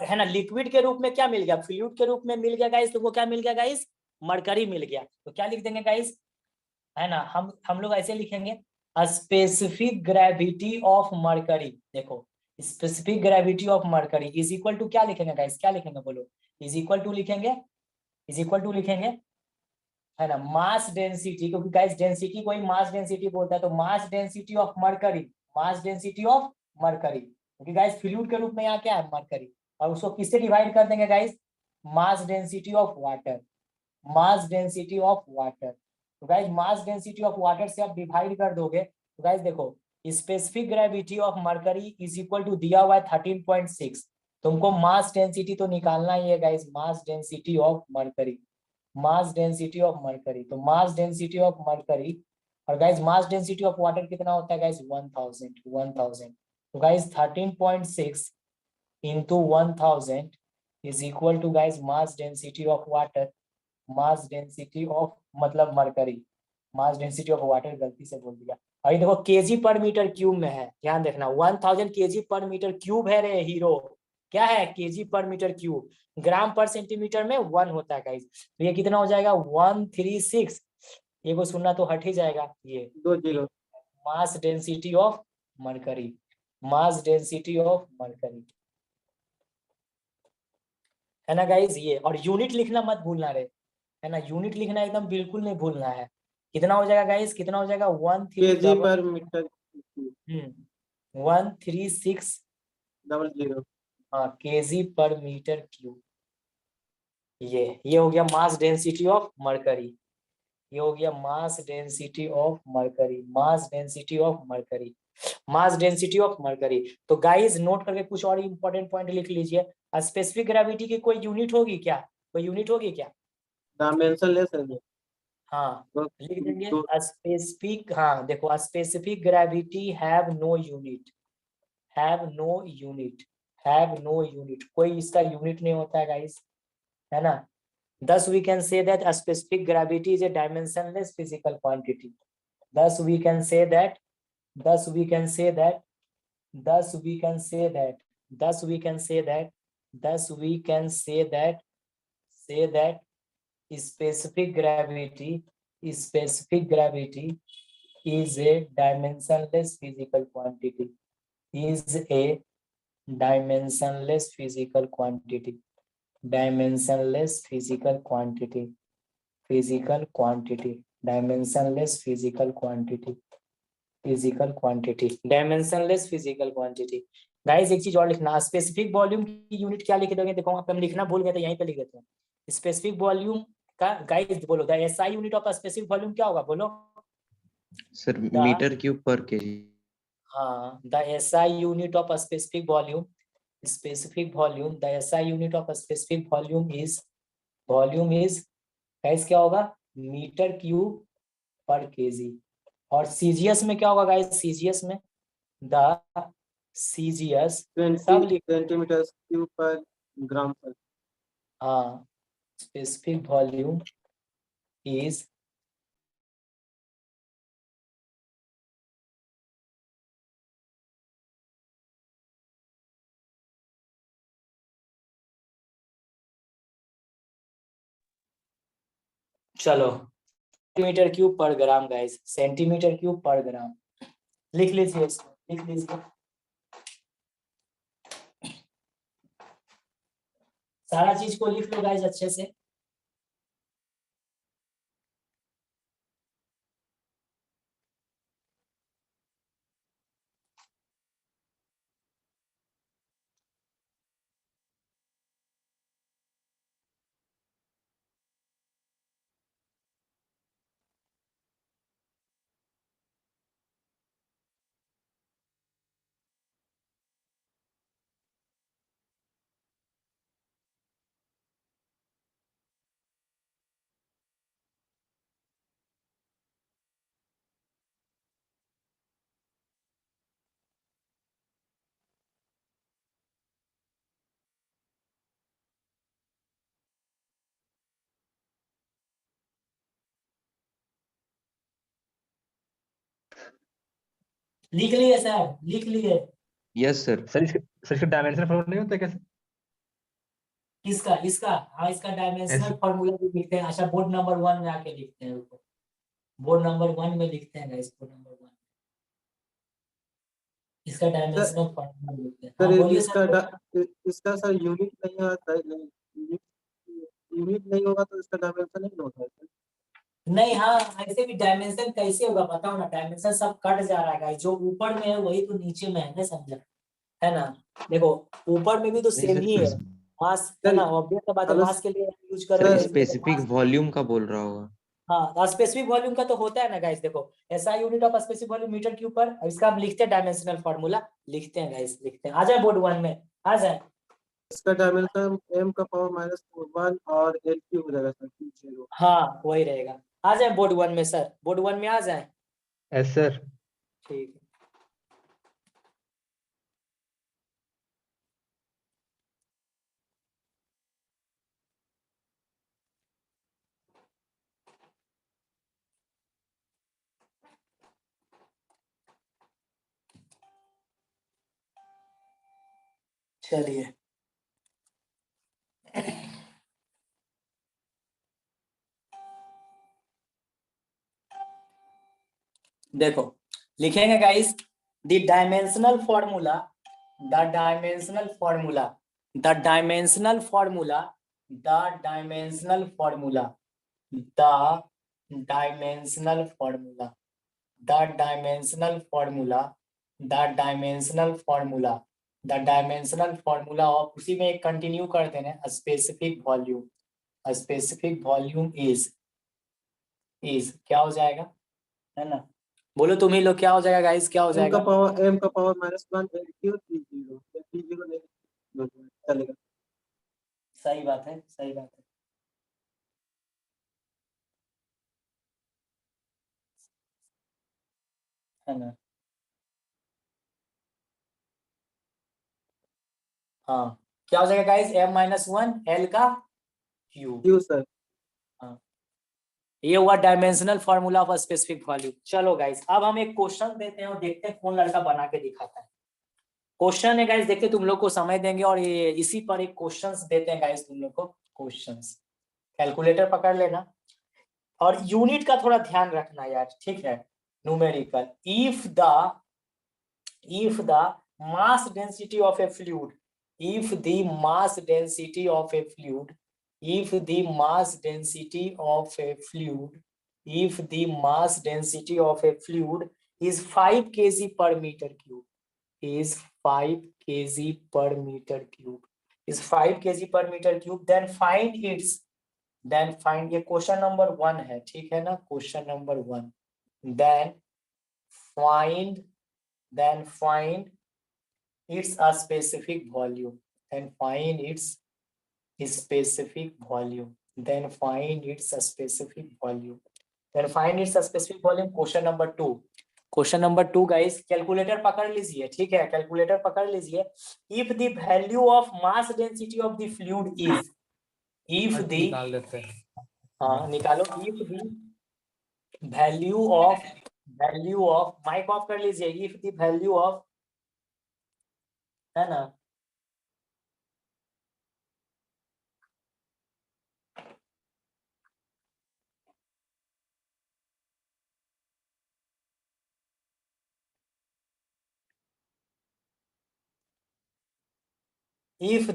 [SPEAKER 1] है ना, लिक्विड के रूप में क्या मिल गया, फ्लूइड के रूप में मिल गया गाइस, तुमको क्या मिल गया गाइस, मरकरी मिल गया। तो क्या लिख देंगे गाइस, है ना, हम लोग ऐसे लिखेंगे, स्पेसिफिक ग्रेविटी ऑफ मरकरी। देखो, specific gravity of mercury is equal to क्या लिखेंगे गाइस, क्या लिखेंगे बोलो, इज इक्वल टू लिखेंगे, इज इक्वल टू लिखेंगे, है ना, मास डेंसिटी, क्योंकि गाइस डेंसिटी को ही मास डेंसिटी बोलता है, तो mass density of mercury, mass density of mercury, क्योंकि गाइस फ्लूइड के रूप में यहाँ क्या है, मरकरी, और उसको किससे डिवाइड कर देंगे guys, mass density of water, mass density of water. तो guys mass density of water से आप डिवाइड कर दोगे, तो गाइस देखो, specific gravity of mercury is equal to दिया हुआ है 13.6, तुमको मास डेंसिटी तो निकालना ही है guys, mass density of mercury, mass density of mercury, तो मास डेंसिटी ऑफ मरकरी, और guys mass density of water कितना होता है गाइस, 1000, तो guys 13.6 into 1000 is equal to guys mass density of water, mass density of मतलब mercury, mass density of water गलती से बोल दिया। अभी देखो केजी पर मीटर क्यूब में है, ध्यान देखना, 1000 केजी पर मीटर क्यूब है रे हीरो, क्या है, केजी पर मीटर क्यूब, ग्राम पर सेंटीमीटर में 1 होता है गाइस, तो ये कितना हो जाएगा 136, ये को सुनना तो हट ही जाएगा, ये
[SPEAKER 2] 20
[SPEAKER 1] मास density of mercury, mass density of mercury, है ना गाइस ये, और यूनिट लिखना मत भूलना रे, है ना, यूनिट लिखना एकदम बिल्कुल नहीं भूलना है। कितना हो जाएगा गाइस, कितना हो जाएगा,
[SPEAKER 2] केजी पर मीटर
[SPEAKER 1] 136,
[SPEAKER 2] 00।
[SPEAKER 1] हाँ, केजी पर मीटर क्यूब, ये हो गया मास डेंसिटी ऑफ मरकरी, ये हो गया मास density of mercury, mass density of mercury, mass density of mercury. तो गाइस नोट करके कुछ और इंपॉर्टेंट पॉइंट लिख लीजिए, स्पेसिफिक ग्रेविटी की कोई यूनिट होगी क्या, कोई यूनिट होगी क्या,
[SPEAKER 2] डायमेंशन लेस है ये।
[SPEAKER 1] हाँ लिख देंगे
[SPEAKER 2] दो
[SPEAKER 1] स्पेसिफिक, हाँ देखो, specific gravity have no unit, have no unit, have no unit, कोई इसका यूनिट नहीं होता है गाइस, है ना। Thus we can say that a specific gravity is a dimensionless physical quantity. Thus we can say that, thus we can say that, thus we can say that, thus we can say that, thus we can say that specific gravity, specific gravity is a dimensionless physical quantity, is a dimensionless physical quantity, dimensionless physical quantity, physical quantity, dimensionless physical quantity, physical quantity, dimensionless physical quantity। Guys एक चीज और लिखना, specific volume की unit क्या लिख दोगे, देखो आप हम लिखना भूल गए तो यहीं पे लिख देते हैं, स्पेसिफिक वॉल्यूम का गाइस बोलो, the SI unit of specific volume क्या होगा बोलो,
[SPEAKER 3] sir
[SPEAKER 1] the,
[SPEAKER 3] metre cube per KG.
[SPEAKER 1] हाँ, the SI unit of specific volume, specific volume, the SI unit of a specific volume is guys क्या होगा, metre cube per KG, और CGS में क्या होगा गाइस, सीजीएस में द सीजीएस
[SPEAKER 2] 20
[SPEAKER 1] सब लिख,
[SPEAKER 2] सेंटीमीटर क्यूब पर ग्राम पर।
[SPEAKER 1] हाँ, स्पेसिफिक वॉल्यूम इज, चलो सेंटीमीटर क्यूब पर ग्राम गाइस, सेंटीमीटर क्यूब पर ग्राम, लिख लीजिए इसको, लिख लीजिए, सारा चीज को लिख लो गाइस अच्छे से। लिख लिए सर, लिख लिए।
[SPEAKER 3] Yes sir.
[SPEAKER 6] सर इसका डायमेंशन फॉर्मूला नहीं होता कैसे?
[SPEAKER 1] किसका? इसका? हाँ, इसका डायमेंशनल फॉर्मूला भी लिखते हैं। अच्छा, बोर्ड नंबर 1 में आके लिखते हैं। रुको, बोर्ड नंबर 1 में लिखते हैं गाइस, बोर्ड नंबर 1 इसका डायमेंशनल फॉर्मूला लिखते हैं। हाँ बोलिए सर।
[SPEAKER 2] इसका सर यूनिट नहीं आता है, यूनिट नहीं होगा तो इसका डायमेंशन नहीं होता है।
[SPEAKER 1] नहीं, हाँ, ऐसे भी डायमेंशन कैसे होगा बताओ ना। डायमेंशन सब कट जा रहा है गाइस, जो ऊपर में है वही तो नीचे में है ना, समझा है ना। देखो, ऊपर में भी तो
[SPEAKER 3] नहीं
[SPEAKER 1] सेम
[SPEAKER 3] सर,
[SPEAKER 1] ही है, मास है ना। ऑब्वियस बात है,
[SPEAKER 2] हेलो
[SPEAKER 1] मास के लिए यूज कर
[SPEAKER 3] सर
[SPEAKER 1] रहे हैं इसलिए तो
[SPEAKER 3] स्पेसिफिक
[SPEAKER 1] मास।
[SPEAKER 3] वॉल्यूम का बोल रहा होगा।
[SPEAKER 1] हाँ, स्पेसिफिक वॉल्यूम का तो होता है ना गाइस। देखो, SI unit of specific volume metre cube per, इसका हम लिखते हैं डायमेंशनल फार्मूला, लिखते हैं गाइस, लिखते हैं। आ जाए बोर्ड 1 में, आ जाए।
[SPEAKER 2] इसका डायमेंशन m का पावर -1 और l क्यूब हो जाएगा सर, 0।
[SPEAKER 1] हाँ, वही रहेगा। आ जाए बोर्ड 1 में सर, बोर्ड 1 में आ जाए।
[SPEAKER 6] Yes sir.
[SPEAKER 1] ठीक है। चलिए, देखो, लिखेंगे guys, the dimensional formula, the dimensional formula, the dimensional formula, the dimensional formula, the dimensional formula, the dimensional formula, the dimensional formula, the dimensional formula of, उसी में एक कंटिन्यू कर देना, specific volume, specific volume is क्या हो जाएगा, है ना। बोलो तुम ही लोग, क्या हो जाएगा गाइस, क्या हो
[SPEAKER 2] m का
[SPEAKER 1] जाएगा?
[SPEAKER 2] Power -1 l cube t0, t0 नहीं चलेगा।
[SPEAKER 1] सही बात है, सही बात है ना। हाँ, क्या हो जाएगा गाइस, m-1 l का क्यूब।
[SPEAKER 2] क्यों सर?
[SPEAKER 1] हाँ, ये हुआ dimensional formula of specific volume. चलो गाइस, अब हम एक क्वेश्चन देते हैं और देखते हैं कौन लड़का बना के दिखाता है। क्वेश्चन है गाइस, देखते तुम लोग को समय देंगे और ये इसी पर एक क्वेश्चंस देते हैं गाइस तुम लोग को। क्वेश्चंस, कैलकुलेटर पकड़ लेना और यूनिट का थोड़ा ध्यान रखना यार, ठीक है। Numerical, if the mass density of a fluid, if the mass density of a fluid, if the mass density of a fluid, if the mass density of a fluid is 5 kg per meter cube, is 5 kg per meter cube, is 5 kg per meter cube, then find its, then find, ये question number 1 है, ठीक है ना, question number 1, then find, then find its a specific volume, then find its specific volume, then find its a specific volume, then find its a specific volume। Question number 2, question number 2 guys, calculator पकड़ लीजिए, ठीक है, calculator पकड़ लीजिए। If the value of mass density of the fluid is, if the,
[SPEAKER 6] निकाल देते हैं।
[SPEAKER 1] हाँ निकालो, if the value of, mic off कर लीजिए, इफ द वैल्यू ऑफ, है ना, if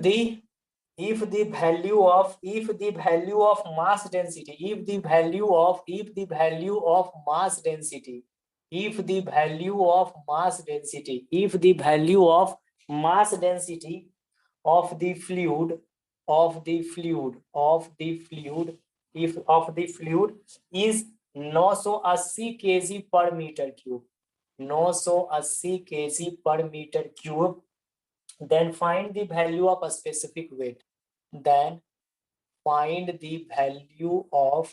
[SPEAKER 1] the value of, if the value of mass density, if the value of, if the value of mass density, if the value of mass density, if the value of mass density of the fluid, of the fluid, of the fluid, if of the fluid is 980 kg per meter cube, 980 kg per meter cube, then find the value of a specific weight, then find the value of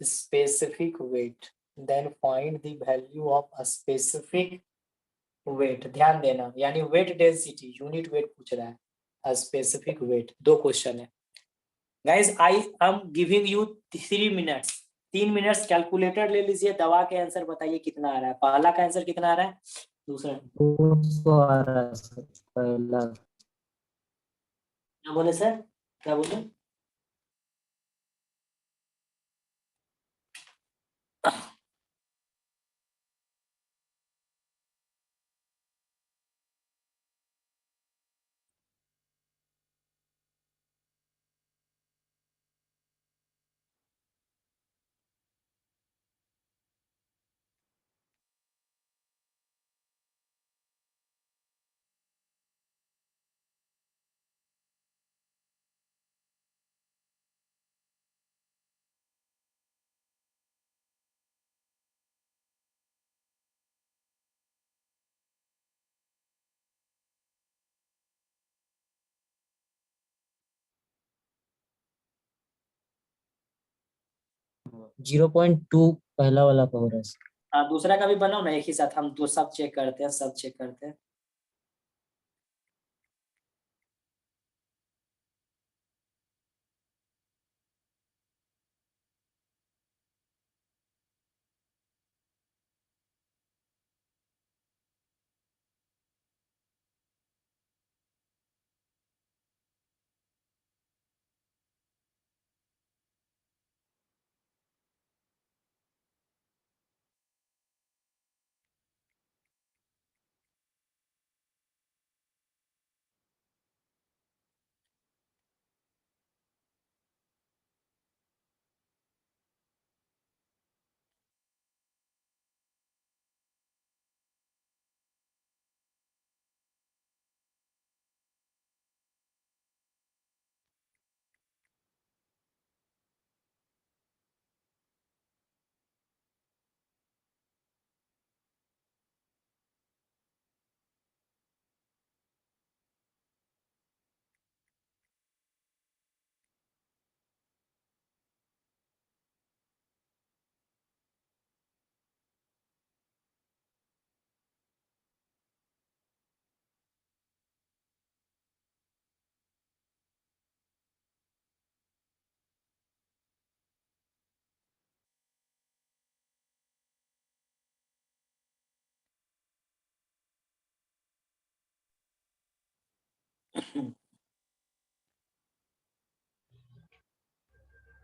[SPEAKER 1] specific weight, then find the value of a specific weight। ध्यान देना, यानी weight density, unit weight पूछ रहा है, a specific weight। दो question है guys, I am giving you 3 minutes, 3 minutes calculator ले लीजिए, दवा के आंसर बताइए कितना आ रहा है। पहला का आंसर कितना आ रहा है, दूसरा
[SPEAKER 4] 200 आ रहा है सर पहला।
[SPEAKER 1] क्या बोले सर, क्या बोले?
[SPEAKER 4] जीरो 0.2 पहला वाला का हो रहा है सर।
[SPEAKER 1] हाँ, दूसरा का भी बनाओ ना एक ही साथ, हम तो सब चेक करते हैं, सब चेक करते हैं।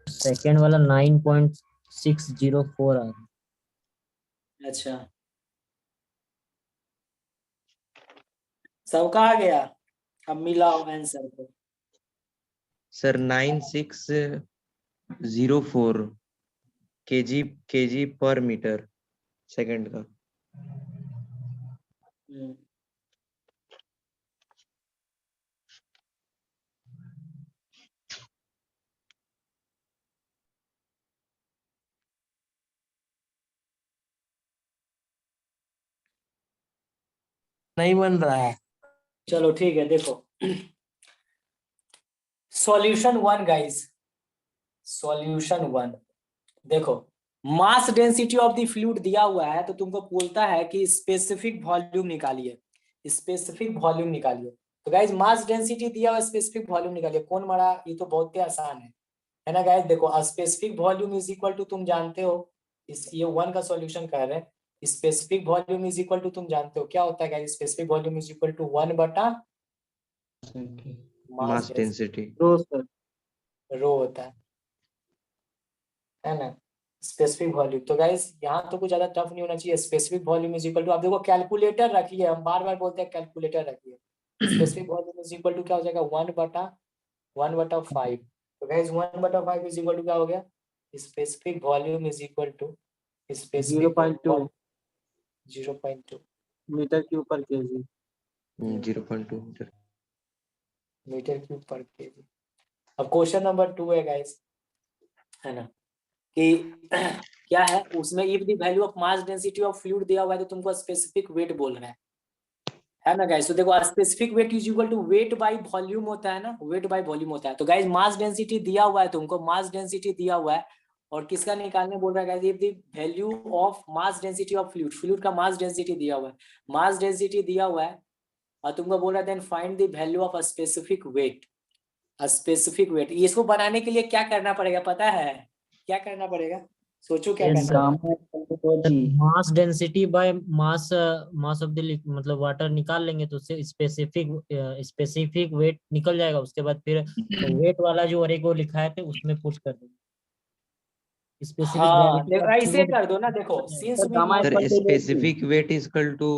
[SPEAKER 4] सेकेंड वाला 9.604 आ रहा है।
[SPEAKER 1] अच्छा, सबका आ गया, अब मिलाओ आंसर को।
[SPEAKER 3] सर 9604 केजी पर मीटर सेकंड का।
[SPEAKER 1] नहीं बन रहा है, चलो ठीक है। देखो सॉल्यूशन 1 गाइस, सॉल्यूशन 1 देखो, मास डेंसिटी ऑफ द फ्लूइड दिया हुआ है, तो तुमको बोलता है कि स्पेसिफिक वॉल्यूम निकालिए, स्पेसिफिक वॉल्यूम निकालिए। तो गाइस मास डेंसिटी दिया हुआ, स्पेसिफिक वॉल्यूम निकालिए। कौन मरा, ये तो बहुत ही आसान है ना गाइस। देखो specific volume is equal to, तुम जानते हो, इस ये 1 का सॉल्यूशन कर रहे हैं। Specific volume is equal to, तुम जानते हो क्या होता है guys, specific volume is equal to 1 बटा
[SPEAKER 3] मास डेंसिटी
[SPEAKER 2] रो सर,
[SPEAKER 1] रो होता है ना, स्पेसिफिक वॉल्यूम। तो गाइस यहाँ तो कुछ ज्यादा टफ नहीं होना चाहिए। Specific volume is equal to, आप देखो कैलकुलेटर रखिए, हम बार बार बोलते हैं कैलकुलेटर रखिए। Specific volume is equal to क्या हो जाएगा, 1/5। तो गाइस 1/5 इज इक्वल टू क्या हो गया, specific volume is equal to specific
[SPEAKER 2] 0.2
[SPEAKER 1] 0.2
[SPEAKER 2] metre cube per KG.
[SPEAKER 3] 0.2 मीटर।
[SPEAKER 1] Metre cube per KG. अब क्वेश्चन नंबर 2 है गाइस, है ना, कि क्या है उसमें, if the value of mass density of fluid दिया हुआ है, तो तुमको स्पेसिफिक वेट बोल रहा है ना गाइस। तो देखो specific weight is equal to weight by volume होता है ना, वेट बाय वॉल्यूम होता है। तो गाइस मास डेंसिटी दिया हुआ है, तुमको मास डेंसिटी दिया हुआ है, और किसका निकालने बोल रहा है guys, if the value of mass density of fluid, fluid का मास डेंसिटी दिया हुआ है, मास डेंसिटी दिया हुआ है, और तुमको बोल रहा है then find the value of a specific weight, specific weight. इसको बनाने के लिए क्या करना पड़ेगा पता है, क्या करना पड़ेगा, सोचो क्या
[SPEAKER 4] Yes,
[SPEAKER 1] करना
[SPEAKER 4] sir.
[SPEAKER 1] है।
[SPEAKER 4] Mass density by mass mass of the मतलब वाटर निकाल लेंगे तो उससे स्पेसिफिक वेट निकल जाएगा। उसके बाद फिर वेट वाला जो अरे को लिखा है उसमें पुट कर देंगे स्पेसिफिक
[SPEAKER 1] हाँ
[SPEAKER 4] ग्रेविटी
[SPEAKER 1] देखो ऐसे कर दो ना, देखो since we know
[SPEAKER 3] sir specific weight is equal to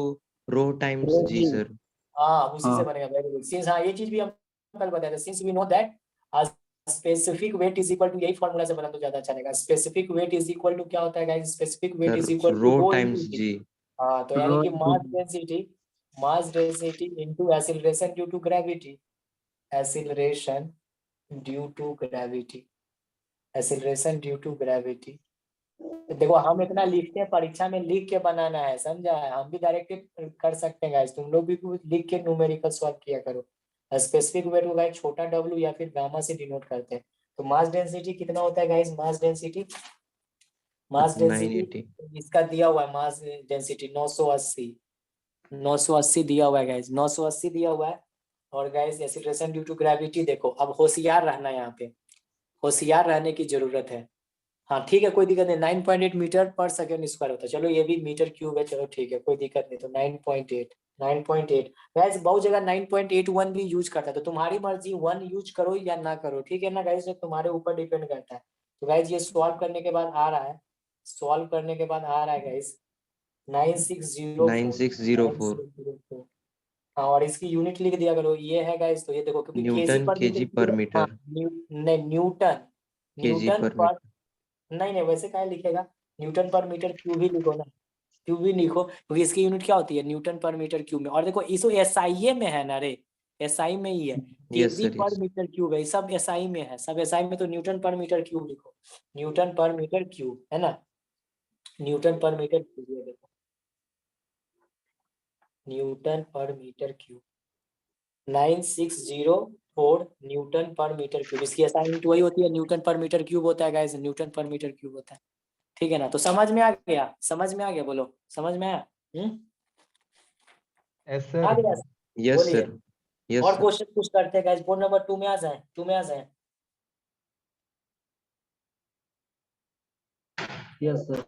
[SPEAKER 3] rho times g sir.
[SPEAKER 1] हाँ उसी से बनेगा। वेरी गुड सिंस, हाँ ये चीज भी हम कल बताए थे। Since we know that specific weight is equal to, यही फॉर्मूला से बना तो ज्यादा अच्छा रहेगा। Specific weight is equal to क्या होता है guys? Specific weight is
[SPEAKER 3] sir
[SPEAKER 1] equal to
[SPEAKER 3] rho
[SPEAKER 1] rho
[SPEAKER 3] times
[SPEAKER 1] into
[SPEAKER 3] g.
[SPEAKER 1] हाँ तो यानी कि mass density into acceleration due to gravity, acceleration due to gravity, acceleration due to gravity. देखो हम इतना लिखते हैं, परीक्षा में लिख के बनाना है, समझा है? हम भी डायरेक्ट कर सकते हैं गाइस, तुम लोग भी कुछ लिख के न्यूमेरिकल सॉल्व किया करो। स्पेसिफिक वेट को गाइस छोटा w या फिर गामा से डिनोट करते हैं। तो मास डेंसिटी कितना होता है गाइस? मास डेंसिटी
[SPEAKER 3] 980
[SPEAKER 1] इसका दिया हुआ है, मास डेंसिटी 980 दिया हुआ है गाइस, 980 दिया हुआ है। और guys acceleration due to gravity, देखो अब होशियार रहना है, यहाँ पे होशियार रहने की जरूरत है। हाँ ठीक है कोई दिक्कत नहीं, 9.8 मीटर पर सेकेंड स्क्वायर होता है। चलो ये भी मीटर क्यूब है, चलो ठीक है कोई दिक्कत नहीं। तो 9.8 गाइस बहुत जगह 9.81 भी यूज करता है, तो तुम्हारी मर्जी 1 यूज करो या ना करो, ठीक है ना गाइस? तो तुम्हारे ऊपर डिपेंड करता है। तो गाइस ये सॉल्व करने के बाद आ रहा है, सॉल्व करने के बाद आ रहा है गाइस
[SPEAKER 3] 9604
[SPEAKER 1] 9604। हाँ और इसकी यूनिट लिख दिया करो, ये है गाइस। तो ये देखो क्योंकि केजी
[SPEAKER 3] न्यूटन
[SPEAKER 1] पर
[SPEAKER 3] केजी पर
[SPEAKER 1] मीटर, हाँ
[SPEAKER 3] मीटर
[SPEAKER 1] नहीं न्यूटन,
[SPEAKER 3] केजी
[SPEAKER 1] न्यूटन
[SPEAKER 3] पर
[SPEAKER 1] पर,
[SPEAKER 3] मीटर।
[SPEAKER 1] नहीं नहीं वैसे क्या लिखेगा, न्यूटन पर मीटर क्यूब ही लिखो ना, क्यूब ही लिखो क्योंकि इसकी यूनिट क्या होती है? न्यूटन पर मीटर क्यूब में। और देखो इसो एसआई में है ना रे, एसआई में ही है,
[SPEAKER 3] यस
[SPEAKER 1] केजी
[SPEAKER 3] सर
[SPEAKER 1] पर
[SPEAKER 3] यस।
[SPEAKER 1] मीटर क्यूब है, सब एसआई में है, सब एसआई में। तो न्यूटन पर मीटर क्यूब लिखो, न्यूटन पर मीटर क्यूब है ना, न्यूटन पर मीटर क्यूब, ये देखो Newton per metre cube 9604 Newton per metre cube. इसकी असाइनमेंट वही होती है, न्यूटन पर मीटर क्यूब होता है guys, Newton per metre cube होता है। ठीक है ना? तो समझ में आ गया, समझ में आ गया, बोलो समझ में आया?
[SPEAKER 6] यस
[SPEAKER 1] आ
[SPEAKER 6] सर।
[SPEAKER 1] गया?
[SPEAKER 3] यस
[SPEAKER 1] बोलिए।
[SPEAKER 3] सर यस
[SPEAKER 1] और
[SPEAKER 3] सर।
[SPEAKER 1] क्वेश्चन कुछ करते हैं गाइस, बोर्ड नंबर 2 में आ जाए, 2 में आ जाए।
[SPEAKER 2] Yes sir.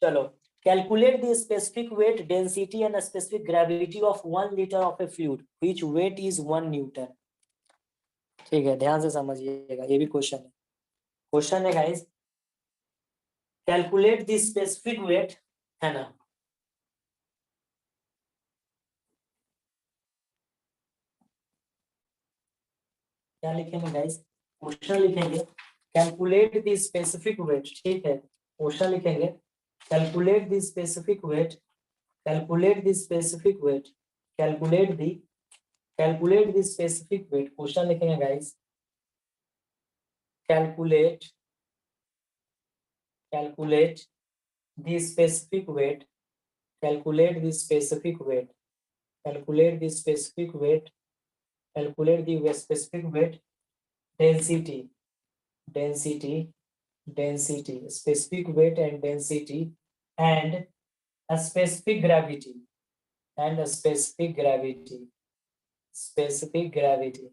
[SPEAKER 1] चलो calculate the specific weight density and specific gravity of 1 litre of a fluid which weight is 1 newton. ठीक है ध्यान से समझिएगा, ये भी क्वेश्चन है। क्वेश्चन है guys calculate the specific weight, है ना? क्या लिखेंगे गाइस? क्वेश्चन लिखेंगे कैलकुलेट द स्पेसिफिक वेट, ठीक है क्वेश्चन लिखेंगे calculate the specific weight, calculate the specific weight, calculate the, calculate the specific weight. Question लिखेंगे guys calculate, calculate the specific weight, calculate the specific weight, calculate the specific weight, calculate the specific weight density, density, density, specific weight and density and a specific gravity, and a specific gravity, specific gravity,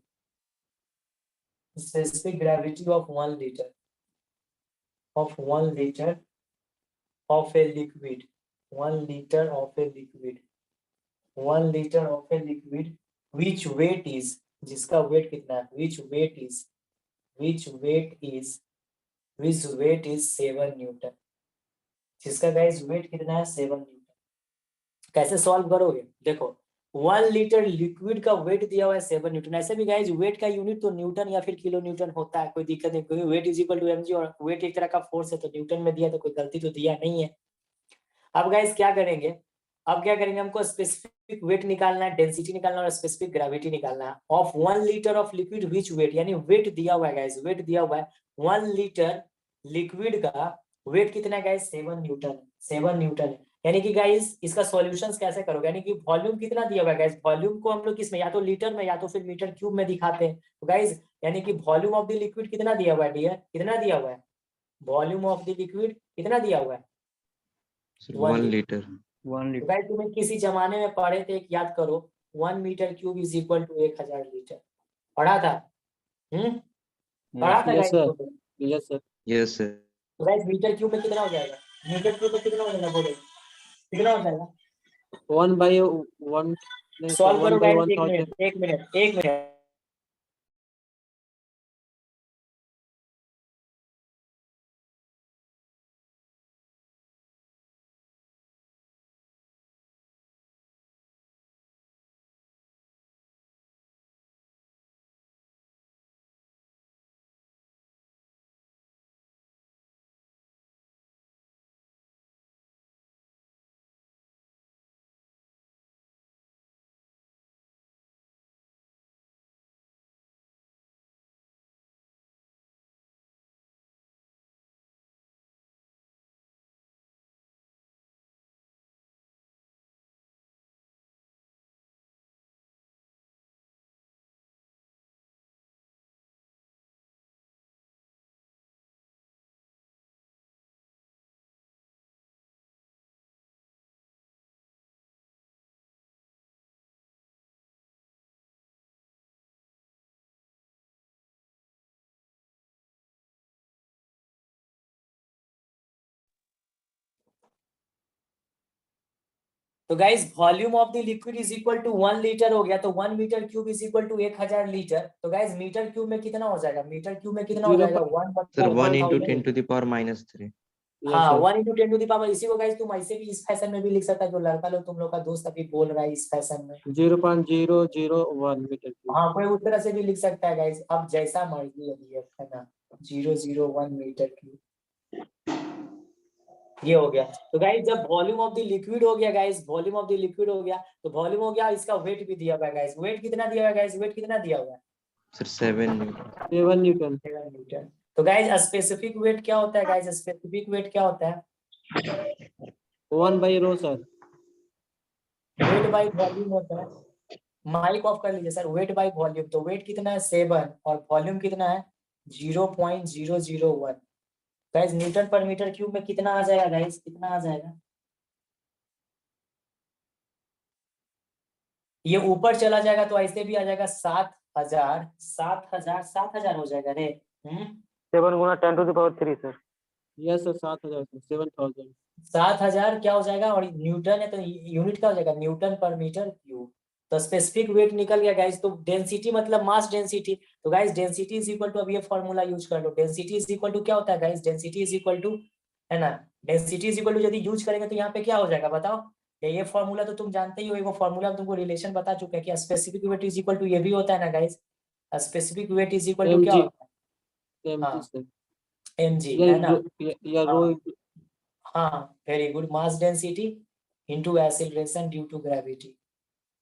[SPEAKER 1] specific gravity of 1 liter, of 1 liter of a liquid, 1 liter of a liquid, 1 liter of a liquid which weight is, जिसका wait कितना है, which weight is, which weight is, which weight is 7 Newton, जिसका guys wait कितना है 7 Newton. कैसे solve करोगे? देखो 1 litre liquid का वेट दिया हुआ है 7 न्यूटन। ऐसे भी गाइस वेट का यूनिट तो न्यूटन या फिर किलो न्यूटन होता है, कोई दिक्कत नहीं, क्योंकि weight is equal to mg और वेट एक तरह का फोर्स है, तो न्यूटन में दिया तो कोई गलती तो दिया नहीं है। अब गाइस क्या करेंगे, अब क्या करेंगे, हमको स्पेसिफिक वेट निकालना है, डेंसिटी निकालना है और स्पेसिफिक ग्रेविटी निकालना है of 1 litre of liquid which weight, यानी वेट दिया हुआ है गाइस, वेट दिया हुआ है 1 लीटर लिक्विड का वेट कितना है गाइस 7 न्यूटन, 7 न्यूटन है। यानी कि गाइस इसका सॉल्यूशंस कैसे करोगे, यानी कि वॉल्यूम कितना दिया हुआ है गाइस, वॉल्यूम को हम लोग किसमें, या तो लीटर में या तो फिर मीटर क्यूब में दिखाते हैं। तो गाइस यानी कि वॉल्यूम ऑफ द लिक्विड कितना दिया हुआ है डियर, कितना दिया हुआ है, वॉल्यूम ऑफ द लिक्विड कितना दिया हुआ है
[SPEAKER 3] 1
[SPEAKER 1] 1 लीटर।
[SPEAKER 3] लीटर।
[SPEAKER 6] 1
[SPEAKER 1] तो गाइस तुम्हें किसी जमाने में पढ़े थे, एक याद करो 1 metre cube is equal to 1000 litre, पढ़ा था? पढ़ा था
[SPEAKER 2] yes
[SPEAKER 1] guys?
[SPEAKER 2] Sir. Yes sir.
[SPEAKER 3] Yes sir.
[SPEAKER 1] तो गाइस मीटर क्यूब में कितना हो जाएगा, मीटर क्यूब में कितना हो जाएगा बोलो, कितना हो जाएगा?
[SPEAKER 2] 1/1 नहीं सर,
[SPEAKER 1] सॉल्व करो गाइस,
[SPEAKER 2] 1/1000।
[SPEAKER 1] एक मिनट। तो guys volume of the liquid is equal to 1 litre हो गया, तो 1 metre cube is equal to 1000 litre. तो गाइस मीटर क्यूब में कितना हो जाएगा, मीटर क्यूब में कितना हो जाएगा, 1
[SPEAKER 3] sir 1 into
[SPEAKER 1] 1000।
[SPEAKER 3] 10 to the power minus 3।
[SPEAKER 1] हाँ 1 into 10 to the power। इसी को गाइस तुम ऐसे भी इस फैशन में भी लिख सकता है, जो लड़का लोग तुम लोग का दोस्त अभी बोल रहा है इस फैशन में,
[SPEAKER 2] 0.001 मीटर क्यूब।
[SPEAKER 1] हाँ कोई उस तरह से भी लिख सकता है गाइस, अब जैसा मर्जी है ना। 001 मीटर क्यूब ये हो गया। तो गाइस जब वॉल्यूम ऑफ द लिक्विड हो गया guys, volume of the liquid हो गया, तो वॉल्यूम हो गया, इसका वेट भी दिया हुआ है गाइस। वेट कितना दिया हुआ है गाइस, वेट कितना दिया हुआ है?
[SPEAKER 3] Sir 7 Newton।
[SPEAKER 2] 7 न्यूटन।
[SPEAKER 1] 7 न्यूटन। तो गाइस स्पेसिफिक वेट क्या होता है गाइस, स्पेसिफिक वेट क्या होता है?
[SPEAKER 2] 1/ρ सर।
[SPEAKER 1] वेट बाय वॉल्यूम होता है। माइक ऑफ कर लीजिए सर। वेट बाय वॉल्यूम, तो वेट कितना है 7 और वॉल्यूम कितना है 0.001। Guys Newton per metre cube में कितना आ जाएगा गाइस, कितना आ जाएगा? ये ऊपर चला जाएगा तो ऐसे भी आ जाएगा 7000 हो जाएगा रे।
[SPEAKER 5] 7 गुना 10⁻³ सर।
[SPEAKER 2] Yes sir, 7000 sir, 7000।
[SPEAKER 1] 7000 क्या हो जाएगा, और न्यूटन है तो यूनिट क्या हो जाएगा, न्यूटन पर मीटर क्यूब। तो स्पेसिफिक वेट निकल गया गाइस। तो डेंसिटी मतलब मास डेंसिटी। तो guys density is equal to, अब ये फॉर्मूला यूज कर लो। डेंसिटी इज इक्वल टू क्या होता है guys, density is equal to, है ना, डेंसिटी इज इक्वल टू यदि यूज करेंगे तो यहाँ पे क्या हो जाएगा बताओ। ये फॉर्मूला तो तुम जानते ही हो, वो फॉर्मूला तुमको रिलेशन बता चुका है कि specific weight is equal to ये भी होता है ना guys. Specific weight is equal to क्या
[SPEAKER 2] mg
[SPEAKER 1] होता है?
[SPEAKER 2] mg
[SPEAKER 1] हाँ
[SPEAKER 2] सर।
[SPEAKER 1] mg
[SPEAKER 2] या
[SPEAKER 1] है ना।
[SPEAKER 2] या रो।
[SPEAKER 1] हाँ हाँ very good. Mass density into acceleration due to gravity,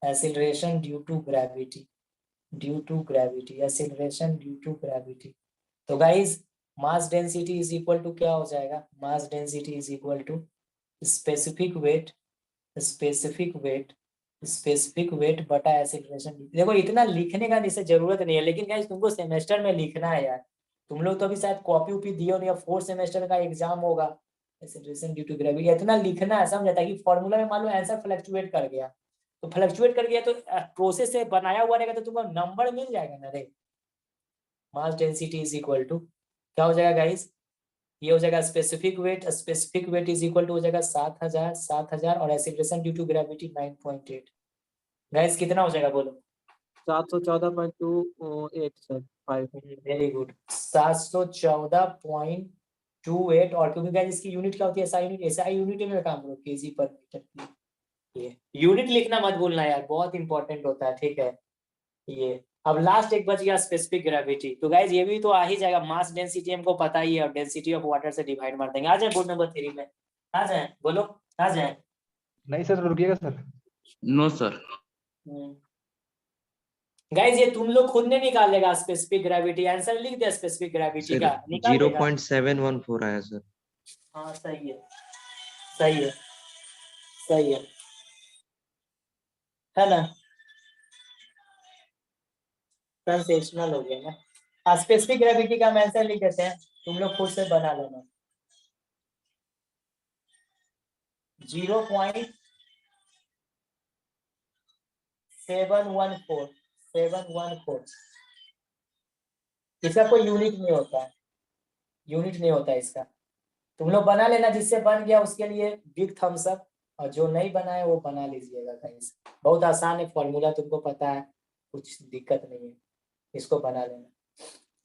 [SPEAKER 1] acceleration due to gravity, acceleration due to gravity. तो guys mass density is equal to क्या हो जाएगा, mass density is equal to specific weight, specific weight बटा acceleration. देखो इतना लिखने का जैसे जरूरत नहीं है, लेकिन गाइस तुमको सेमेस्टर में लिखना है यार। तुम लोग तो अभी शायद कॉपी उपी दियो नहीं, 4th सेमेस्टर का एग्जाम होगा। एक्सीलरेशन ड्यू टू ग्रेविटी इतना लिखना है, समझ आता है कि फॉर्मूला में मान लो आंसर फ्लक्चुएट कर गया, तो फ्लक्चुएट कर गया तो प्रोसेस से बनाया हुआ रहेगा तो तुमको नंबर मिल जाएगा ना रे। Mass density is equal to क्या हो जाएगा गाइस, ये हो जाएगा specific weight is equal to हो जाएगा 7000 और acceleration due to gravity 9.8। Guys कितना हो जाएगा बोलो?
[SPEAKER 2] 714.28 सर, 5।
[SPEAKER 1] Very good 714.28। और क्योंकि गाइस इसकी यूनिट क्या होती है, एसआई यूनिट में काम करो, केजी पर मीटर। ये यूनिट लिखना मत भूलना यार, बहुत इंपॉर्टेंट होता है, ठीक है। ये अब लास्ट एक बच गया स्पेसिफिक ग्रेविटी। तो गाइज ये भी तो आ ही जाएगा, मास डेंसिटी हमको पता ही है, और डेंसिटी ऑफ वाटर से डिवाइड मार देंगे। आ जाए बोर्ड नंबर 3 में, आ जाए बोलो, आ जाए।
[SPEAKER 6] नहीं सर, रुकिएगा सर।
[SPEAKER 8] No sir.
[SPEAKER 1] गाइज ये तुम लोग खुद ने निकालेगा स्पेसिफिक ग्रेविटी, आंसर लिख दे स्पेसिफिक ग्रेविटी
[SPEAKER 3] सर
[SPEAKER 1] का, निकाल देगा।
[SPEAKER 3] 0.714 आया सर।
[SPEAKER 1] हाँ सही है, सही है, सही है ना, सेंसेशनल हो गया ना। स्पेसिफिक ग्रेविटी का हम आंसर लिख देते हैं, तुम लोग खुद से बना लेना। 0.714। इसका कोई यूनिट नहीं होता है, यूनिट नहीं होता है इसका। तुम लोग बना लेना, जिससे बन गया उसके लिए बिग थम्स अप, और जो नहीं बना है वो बना लीजिएगा कहीं से। बहुत आसान है, फॉर्मूला तुमको पता है, कुछ दिक्कत नहीं है, इसको बना लेना।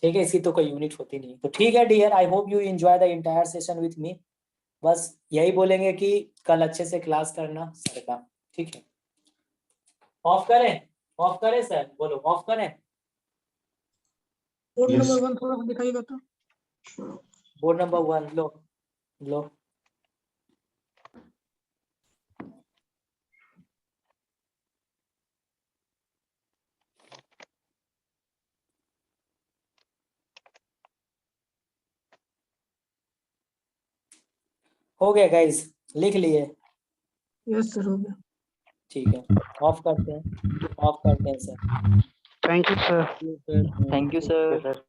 [SPEAKER 1] ठीक है, इसकी तो कोई यूनिट होती नहीं। तो ठीक है dear, I hope you enjoy the entire session with me. बस यही बोलेंगे कि कल अच्छे से क्लास करना सर का, ठीक है। ऑफ करें, ऑफ करें सर, बोलो ऑफ करें।
[SPEAKER 8] बोर्ड नंबर 1 थोड़ा सा दिखाइएगा तो।
[SPEAKER 1] बोर्ड नंबर 1 लो लो। हो गया गाइस, लिख लिए?
[SPEAKER 8] यस सर, हो गया।
[SPEAKER 1] ठीक है, ऑफ करते हैं, ऑफ करते हैं sir.
[SPEAKER 5] Thank you sir.
[SPEAKER 7] Thank you sir.
[SPEAKER 5] Sir